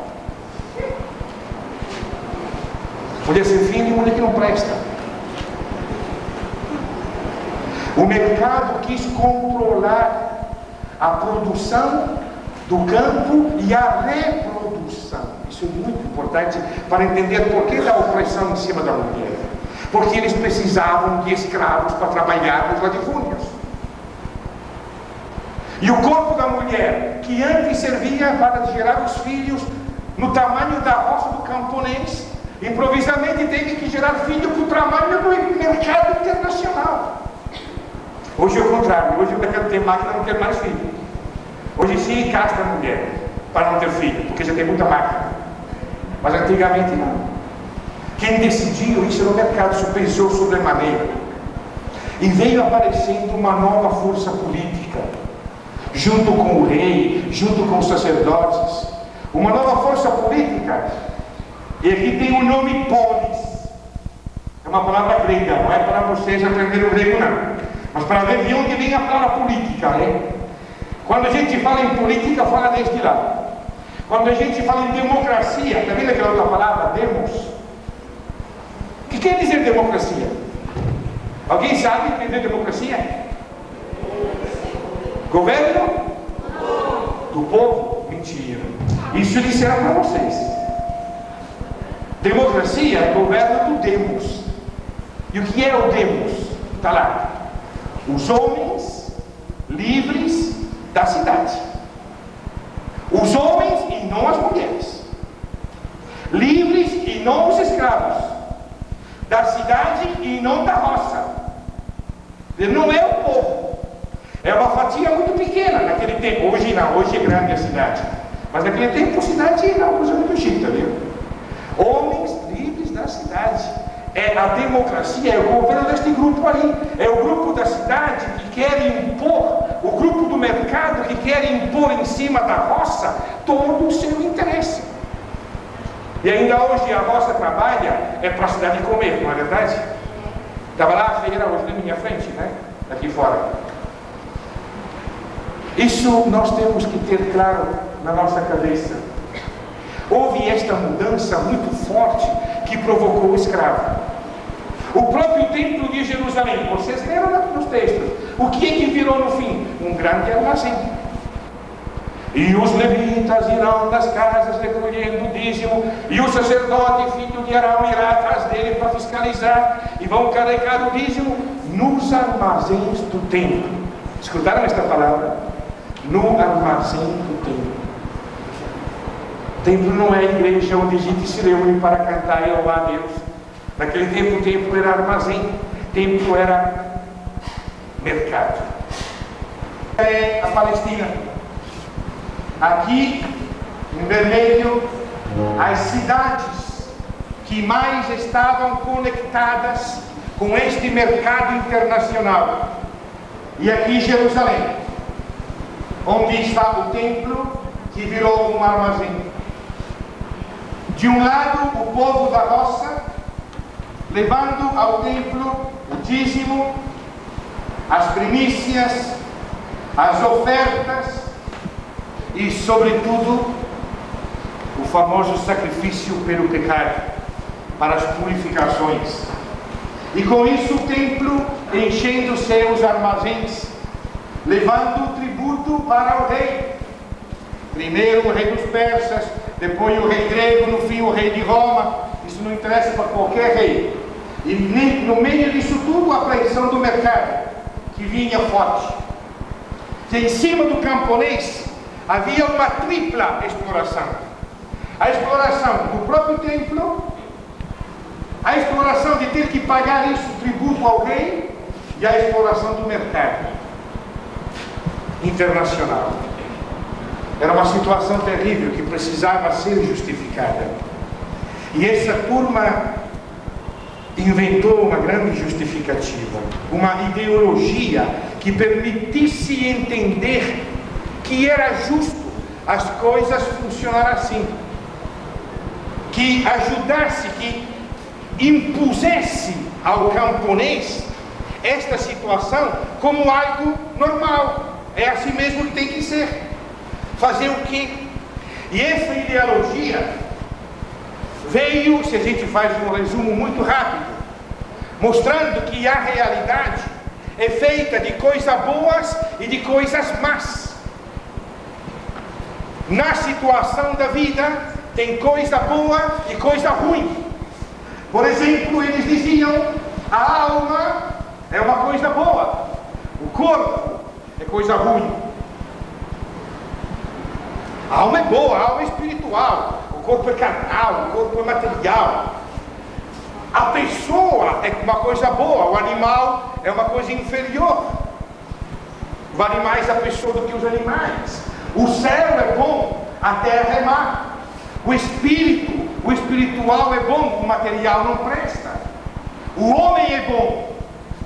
Podia ser filho de mulher que não presta. O mercado quis controlar a produção do campo e a reprodução. Isso é muito importante para entender por que da opressão em cima da mulher. Porque eles precisavam de escravos para trabalhar nos latifúndios. E o corpo da mulher, que antes servia para gerar os filhos no tamanho da roça do camponês, improvisamente teve que gerar filho com o tamanho do mercado internacional. Hoje é o contrário. Hoje o mercado tem máquina, não quer mais filho. Hoje sim castra a mulher para não ter filho, porque já tem muita máquina. Mas antigamente não. Quem decidiu isso era o mercado, isso pesou sobre a maneira. E veio aparecendo uma nova força política, junto com o rei, junto com os sacerdotes. Uma nova força política. E aqui tem o nome polis. É uma palavra grega, não é para vocês aprenderem o grego não. Mas para ver de onde vem a palavra política, né? Quando a gente fala em política, fala deste lado. Quando a gente fala em democracia, está vendo aquela outra palavra, demos? O que quer dizer democracia? Alguém sabe entender democracia? Governo do povo? Mentira. Isso disseram para vocês. Democracia é governo do demos. E o que é o demos? Está lá. Os homens livres da cidade. Os homens e não as mulheres. Livres e não os escravos. Da cidade e não da roça. Não é o povo. É uma fatia muito pequena naquele tempo. Hoje não, hoje é grande a cidade. Mas naquele tempo a cidade era uma coisa muito chique, tá vendo? Homens livres da cidade. É a democracia, é o governo deste grupo aí. É o grupo da cidade que quer impor, o grupo do mercado que quer impor em cima da roça todo o seu interesse. E ainda hoje a roça trabalha para a cidade comer, não é verdade? Estava lá a feira hoje na minha frente, né? Aqui fora. Isso nós temos que ter claro na nossa cabeça. Houve esta mudança muito forte que provocou o escravo. O próprio templo de Jerusalém, vocês leram nos textos, o que é que virou no fim? Um grande armazém. E os levitas irão das casas recolhendo o dízimo, e o sacerdote, filho de Arão, irá atrás dele para fiscalizar, e vão carregar o dízimo nos armazéns do templo. Escutaram esta palavra? No armazém do templo. Templo não é a igreja onde a gente se reúne para cantar e louvar a Deus. Naquele tempo, o templo era armazém, templo era mercado. É a Palestina. Aqui, em vermelho, as cidades que mais estavam conectadas com este mercado internacional. E aqui Jerusalém, onde está o templo que virou um armazém. De um lado, o povo da roça, levando ao templo o dízimo, as primícias, as ofertas e, sobretudo, o famoso sacrifício pelo pecado, para as purificações. E com isso o templo enchendo seus armazéns, levando o tributo para o rei. Primeiro o rei dos persas, depois o rei grego, no fim o rei de Roma. Isso não interessa para qualquer rei. E no meio disso tudo, a apreensão do mercado, que vinha forte. E em cima do camponês havia uma tripla exploração. A exploração do próprio templo, a exploração de ter que pagar isso, tributo ao rei, e a exploração do mercado internacional. Era uma situação terrível que precisava ser justificada. E essa turma inventou uma grande justificativa, uma ideologia que permitisse entender que era justo as coisas funcionar assim, que ajudasse, que impusesse ao camponês esta situação como algo normal. É assim mesmo que tem que ser. Fazer o quê? E essa ideologia veio, se a gente faz um resumo muito rápido, mostrando que a realidade é feita de coisas boas e de coisas más. Na situação da vida tem coisa boa e coisa ruim. Por exemplo, eles diziam: a alma é uma coisa boa, o corpo é coisa ruim. A alma é boa, a alma é espiritual, o corpo é carnal, o corpo é material. A pessoa é uma coisa boa, o animal é uma coisa inferior. Vale mais a pessoa do que os animais. O céu é bom, a terra é má. O espírito, o espiritual é bom, o material não presta. O homem é bom,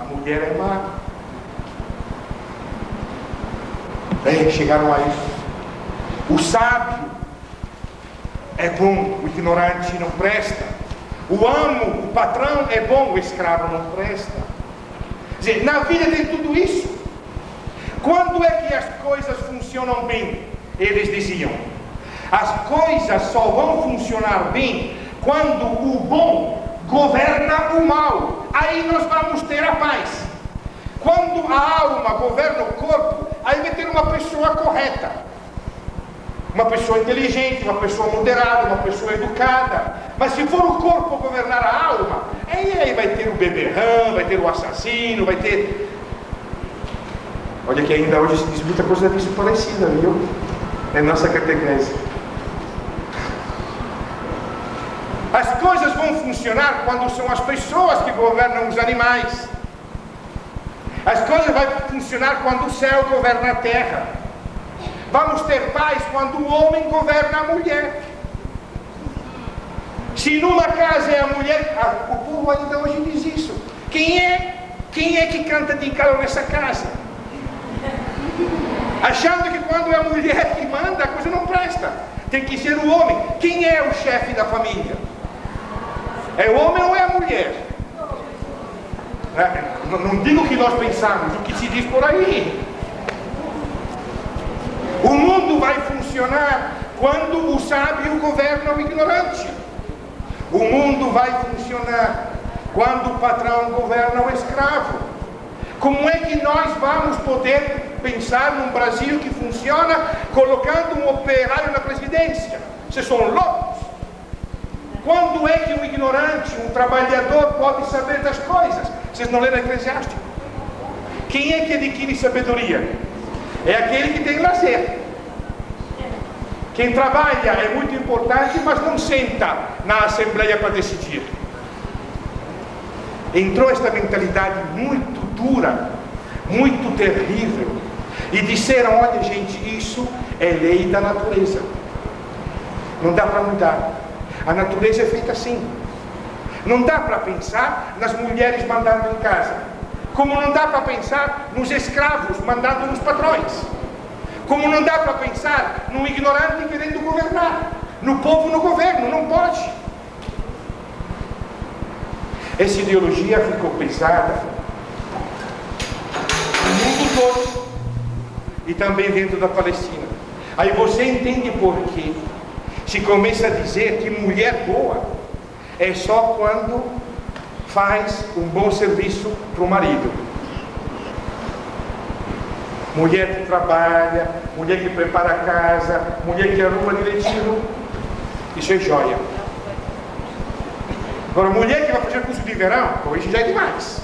a mulher é má. Chegaram a isso. O sábio é bom, o ignorante não presta. O amo, o patrão é bom, o escravo não presta. Quer dizer, na vida tem tudo isso. Quando é que as coisas funcionam bem? Eles diziam: as coisas só vão funcionar bem quando o bom governa o mal. Aí nós vamos ter a paz. Quando a alma governa o corpo, aí vai ter uma pessoa correta, uma pessoa inteligente, uma pessoa moderada, uma pessoa educada. Mas se for o corpo governar a alma, aí vai ter o beberrão, vai ter o assassino, vai ter... Olha que ainda hoje se diz muita coisa disso parecida, viu? É nossa catequese. As coisas vão funcionar quando são as pessoas que governam os animais. As coisas vão funcionar quando o céu governa a terra. Vamos ter paz quando o homem governa a mulher. Se numa casa é a mulher, o povo ainda hoje diz isso. Quem é que canta de galo nessa casa? Achando que quando é a mulher que manda, a coisa não presta. Tem que ser o homem. Quem é o chefe da família? É o homem ou é a mulher? Não digo o que nós pensamos, o que se diz por aí. mundo vai funcionar quando o sábio governa o ignorante. O mundo vai funcionar quando o patrão governa o escravo. Como é que nós vamos poder pensar num Brasil que funciona colocando um operário na presidência? Vocês são loucos! Quando é que um ignorante, um trabalhador pode saber das coisas? Vocês não leram Eclesiástico? Quem é que adquire sabedoria? É aquele que tem lazer. Quem trabalha é muito importante, mas não senta na assembleia para decidir. Entrou esta mentalidade muito dura, muito terrível, e disseram: olha gente, isso é lei da natureza, não dá para mudar, a natureza é feita assim. Não dá para pensar nas mulheres mandando em casa, como não dá para pensar nos escravos mandando nos patrões, como não dá para pensar num ignorante querendo governar, no povo no governo, não pode. Essa ideologia ficou pesada no mundo todo e também dentro da Palestina. Aí você entende por que se começa a dizer que mulher boa é só quando faz um bom serviço para o marido. Mulher que trabalha, mulher que prepara a casa, mulher que arruma direitinho, isso é joia. Agora, mulher que vai fazer curso de verão, isso já é demais.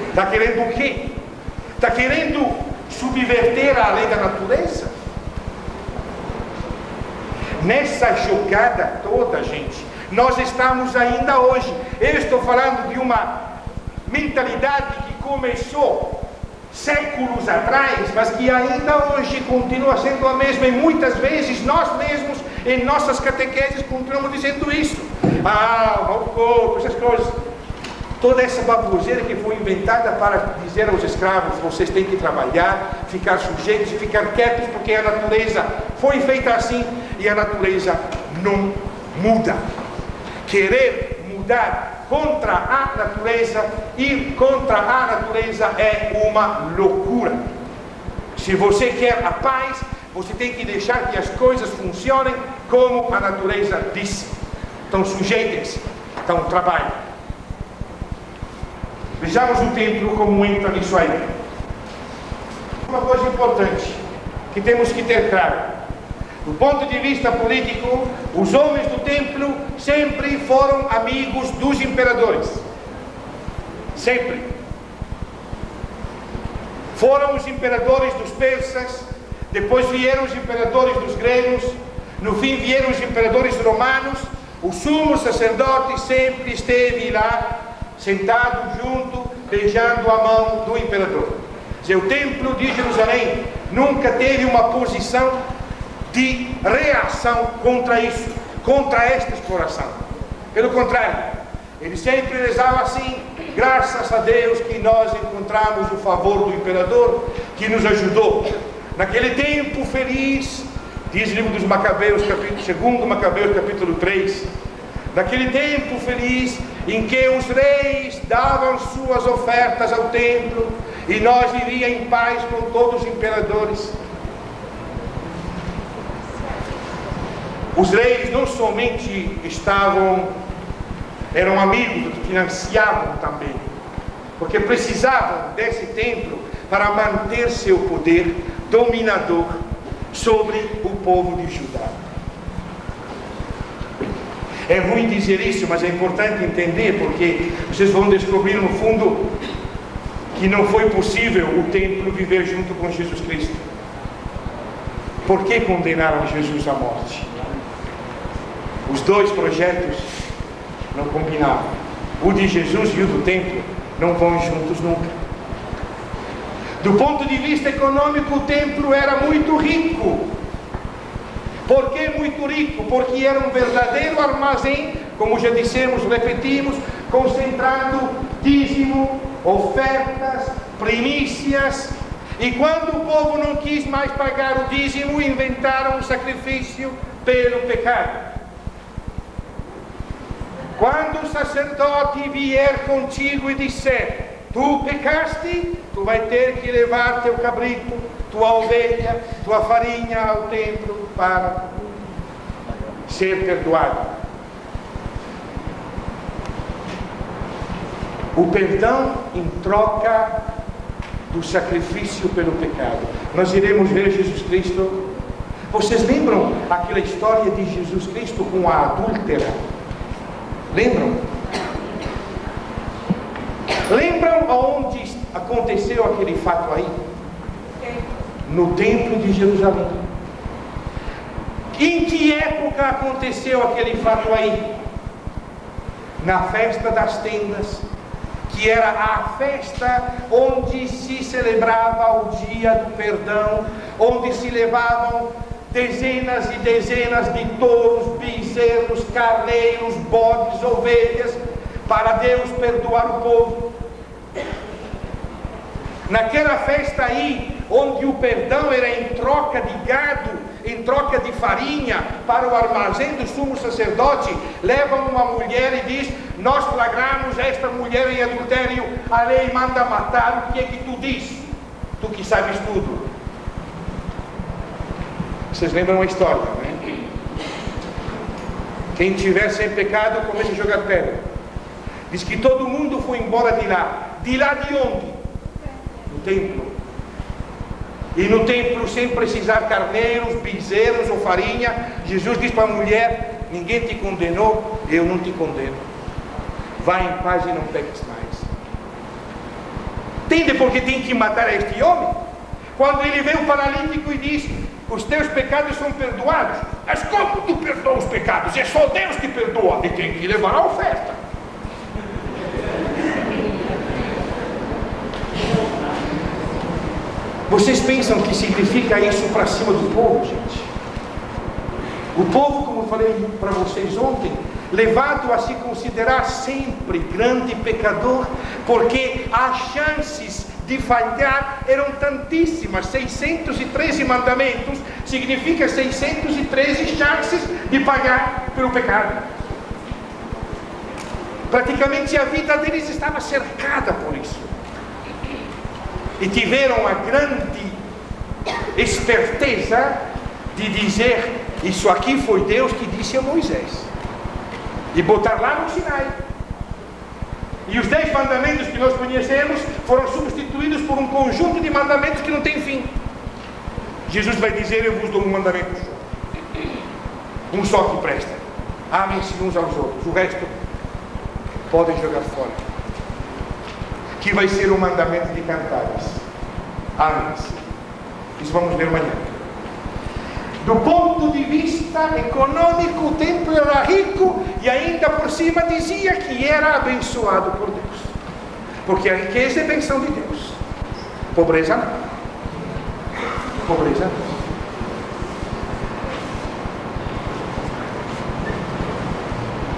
Está querendo o quê? Está querendo subverter a lei da natureza? Nessa jogada toda, gente, nós estamos ainda hoje. Eu estou falando de uma mentalidade que começou séculos atrás, mas que ainda hoje continua sendo a mesma, e muitas vezes nós mesmos, em nossas catequeses, continuamos dizendo isso. Mau corpo, essas coisas. Toda essa baboseira que foi inventada para dizer aos escravos: vocês têm que trabalhar, ficar sujeitos e ficar quietos, porque a natureza foi feita assim e a natureza não muda. Querer mudar contra a natureza, ir contra a natureza é uma loucura. Se você quer a paz, você tem que deixar que as coisas funcionem como a natureza disse. Então sujeitem-se, então trabalhem. Vejamos o templo como entra nisso aí. Uma coisa importante que temos que ter claro: do ponto de vista político, os homens do templo sempre foram amigos dos imperadores. Sempre. Foram os imperadores dos persas, depois vieram os imperadores dos gregos, no fim vieram os imperadores romanos. O sumo sacerdote sempre esteve lá, sentado junto, beijando a mão do imperador. O templo de Jerusalém nunca teve uma posição de reação contra isso, contra esta exploração. Pelo contrário, ele sempre rezava assim: graças a Deus que nós encontramos o favor do imperador, que nos ajudou naquele tempo feliz. Diz o livro dos Macabeus, segundo Macabeus, capítulo 3, naquele tempo feliz em que os reis davam suas ofertas ao templo e nós vivíamos em paz com todos os imperadores. Os reis não somente eram amigos, financiavam também, porque precisavam desse templo para manter seu poder dominador sobre o povo de Judá. É ruim dizer isso, mas é importante entender, porque vocês vão descobrir no fundo que não foi possível o templo viver junto com Jesus Cristo. Por que condenaram Jesus à morte? Os dois projetos não combinavam. O de Jesus e o do templo não vão juntos nunca. Do ponto de vista econômico, o templo era muito rico. Por que muito rico? Porque era um verdadeiro armazém, como já dissemos, repetimos, concentrando dízimo, ofertas, primícias. E quando o povo não quis mais pagar o dízimo, inventaram um sacrifício pelo pecado. Quando o sacerdote vier contigo e disser: Tu pecaste, tu vai ter que levar teu cabrito, tua ovelha, tua farinha ao templo para ser perdoado. O perdão em troca do sacrifício pelo pecado. Nós iremos ver Jesus Cristo. Vocês lembram aquela história de Jesus Cristo com a adúltera? Lembram? Lembram aonde aconteceu aquele fato aí? No templo de Jerusalém. Em que época aconteceu aquele fato aí? Na festa das tendas, que era a festa onde se celebrava o dia do perdão, onde se levavam dezenas e dezenas de touros, bezerros, carneiros, bodes, ovelhas, para Deus perdoar o povo. Naquela festa aí, onde o perdão era em troca de gado, em troca de farinha, para o armazém do sumo sacerdote, levam uma mulher e diz: nós flagramos esta mulher em adultério, a lei manda matar, o que é que tu diz? Tu que sabes tudo. Vocês lembram a história, né? Quem tiver sem pecado, comece a jogar pedra. Diz que todo mundo foi embora de lá. De lá de onde? Do templo. E no templo, sem precisar carneiros, bezerros ou farinha, Jesus diz para a mulher: ninguém te condenou, eu não te condeno. Vai em paz e não peques mais. Entende porque tem que matar este homem? Quando ele vê o paralítico e diz: os teus pecados são perdoados. Mas como tu perdoa os pecados? É só Deus que perdoa. E tem que levar a oferta. Vocês pensam que significa isso para cima do povo, gente? O povo, como eu falei para vocês ontem, levado a se considerar sempre grande pecador, porque as chances de falhar eram tantíssimas. 613 mandamentos significa 613 chances de pagar pelo pecado. Praticamente a vida deles estava cercada por isso. E tiveram a grande esperteza de dizer: isso aqui foi Deus que disse a Moisés, e botar lá no Sinai. E os 10 mandamentos que nós conhecemos foram substituídos por um conjunto de mandamentos que não tem fim. Jesus vai dizer: eu vos dou um mandamento só, um só que presta: amem-se uns aos outros, o resto podem jogar fora. Que vai ser o mandamento de Cantares: amem-se. Isso vamos ler amanhã. Do ponto de vista econômico, o templo era rico e ainda por cima dizia que era abençoado por Deus, porque a riqueza é bênção de Deus. Pobreza não. Pobreza não.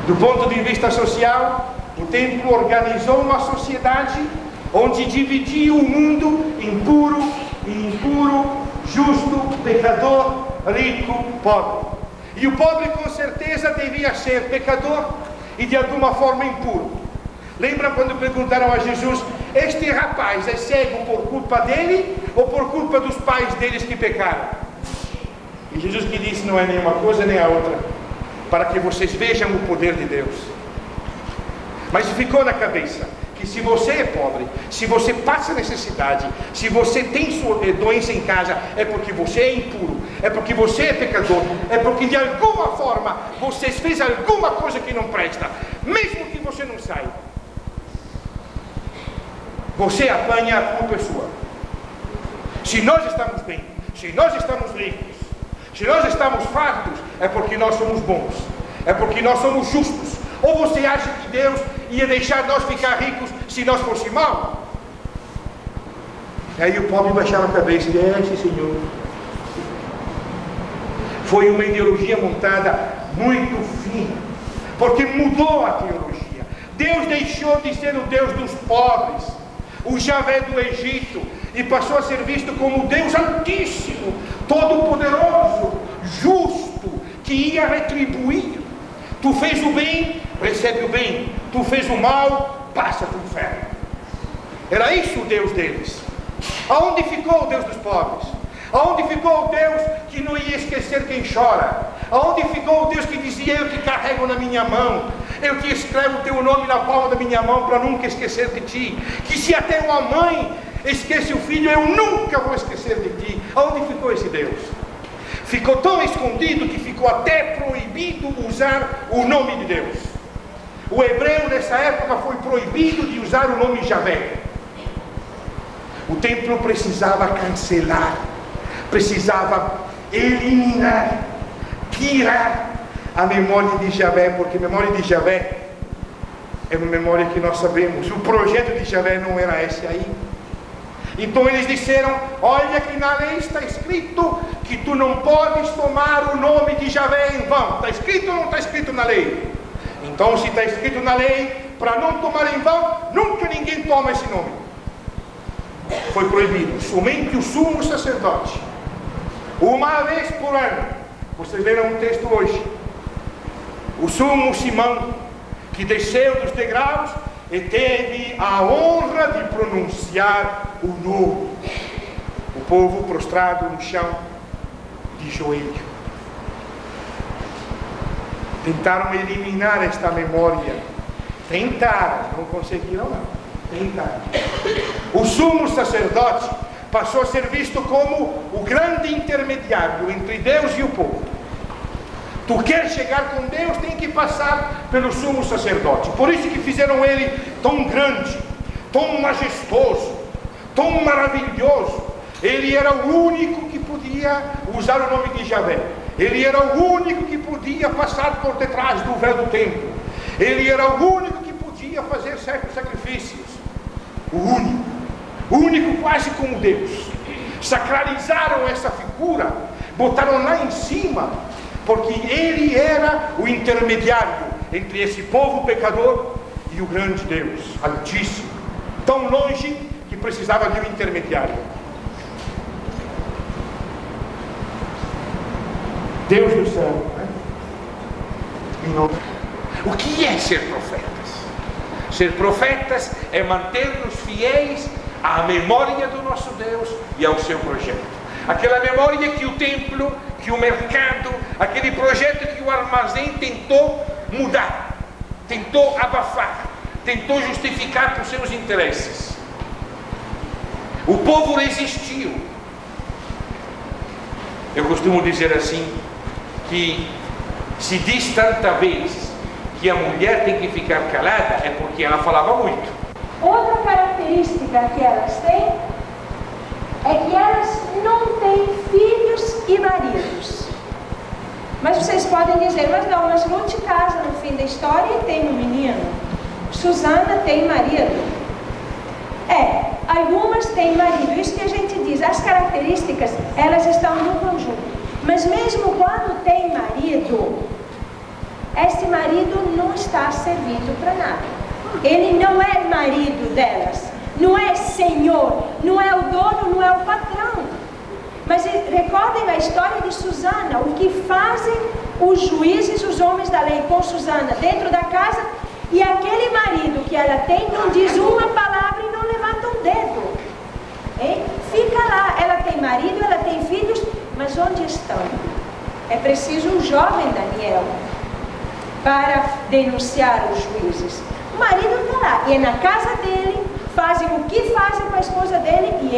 Do ponto de vista social, o templo organizou uma sociedade onde dividia o mundo em puro e impuro, justo, pecador, rico, pobre. E o pobre com certeza devia ser pecador e de alguma forma impuro. Lembra quando perguntaram a Jesus: este rapaz é cego por culpa dele ou por culpa dos pais deles que pecaram? E Jesus que disse: não é nenhuma coisa nem a outra, para que vocês vejam o poder de Deus. Mas ficou na cabeça que se você é pobre, se você passa necessidade, se você tem sua doença em casa, é porque você é impuro, é porque você é pecador, é porque de alguma forma você fez alguma coisa que não presta, mesmo que você não saiba. Você apanha, a culpa é sua. Se nós estamos bem, se nós estamos ricos, se nós estamos fartos, é porque nós somos bons, é porque nós somos justos. Ou você acha que Deus ia deixar nós ficar ricos se nós fosse mal? Aí o pobre baixava a cabeça e disse: sim, Senhor. Foi uma ideologia montada muito fina, porque mudou a teologia. Deus deixou de ser o Deus dos pobres, o Javé do Egito, e passou a ser visto como o Deus Altíssimo, Todo-Poderoso, justo, que ia retribuir. Tu fez o bem, recebe o bem. Tu fez o mal, passa para o inferno. Era isso o Deus deles. Aonde ficou o Deus dos pobres? Aonde ficou o Deus que não ia esquecer quem chora? Aonde ficou o Deus que dizia: eu te carrego na minha mão, eu te escrevo o teu nome na palma da minha mão para nunca esquecer de ti? Que se até uma mãe esquece o filho, eu nunca vou esquecer de ti. Aonde ficou esse Deus? Ficou tão escondido que ficou até proibido usar o nome de Deus. O hebreu nessa época foi proibido de usar o nome Javé. O templo precisava cancelar, precisava eliminar, tirar a memória de Javé, porque a memória de Javé é uma memória que nós sabemos. O projeto de Javé não era esse aí. Então eles disseram: olha que na lei está escrito que tu não podes tomar o nome de Javé em vão. Está escrito ou não está escrito na lei? Então, se está escrito na lei, para não tomar em vão, nunca ninguém toma esse nome. Foi proibido. Somente o sumo sacerdote, uma vez por ano. Vocês leram um texto hoje. O sumo Simão, que desceu dos degraus e teve a honra de pronunciar o nome. O povo prostrado no chão, de joelho. Tentaram eliminar esta memória. Tentaram, não conseguiram não. Tentaram. O sumo sacerdote passou a ser visto como o grande intermediário entre Deus e o povo. Tu queres chegar com Deus, tem que passar pelo sumo sacerdote. Por isso que fizeram ele tão grande, tão majestoso, tão maravilhoso. Ele era o único que podia usar o nome de Javé. Ele era o único que podia passar por detrás do véu do templo. Ele era o único que podia fazer certos sacrifícios. O único quase como Deus. Sacralizaram essa figura, botaram lá em cima, porque ele era o intermediário entre esse povo pecador e o grande Deus Altíssimo, tão longe que precisava de um intermediário. Deus do céu, né? O que é ser profetas? Ser profetas é manter-nos fiéis à memória do nosso Deus e ao seu projeto. Aquela memória que o templo, que o mercado, aquele projeto que o armazém tentou mudar, tentou abafar, tentou justificar por seus interesses. O povo resistiu. Eu costumo dizer assim, que se diz tanta vez que a mulher tem que ficar calada é porque ela falava muito. Outra característica que elas têm é que elas não têm filhos e maridos. Mas vocês podem dizer: mas não, mas Ruth casa no fim da história e tem um menino. Susana tem marido. Algumas têm marido. Isso que a gente diz, as características, elas estão no conjunto. Mas mesmo quando tem marido, esse marido não está servindo para nada. Ele não é marido delas, não é senhor, não é o dono, não é o patrão. Mas recordem a história de Susana, o que fazem os juízes, os homens da lei com Susana dentro da casa, e aquele marido que ela tem não diz uma palavra e não levanta um dedo. Hein? Fica lá, ela tem marido, ela tem filhos, mas onde estão? É preciso um jovem Daniel para denunciar os juízes. O marido está lá, e é na casa dele, fazem o que fazem com a esposa dele, e ele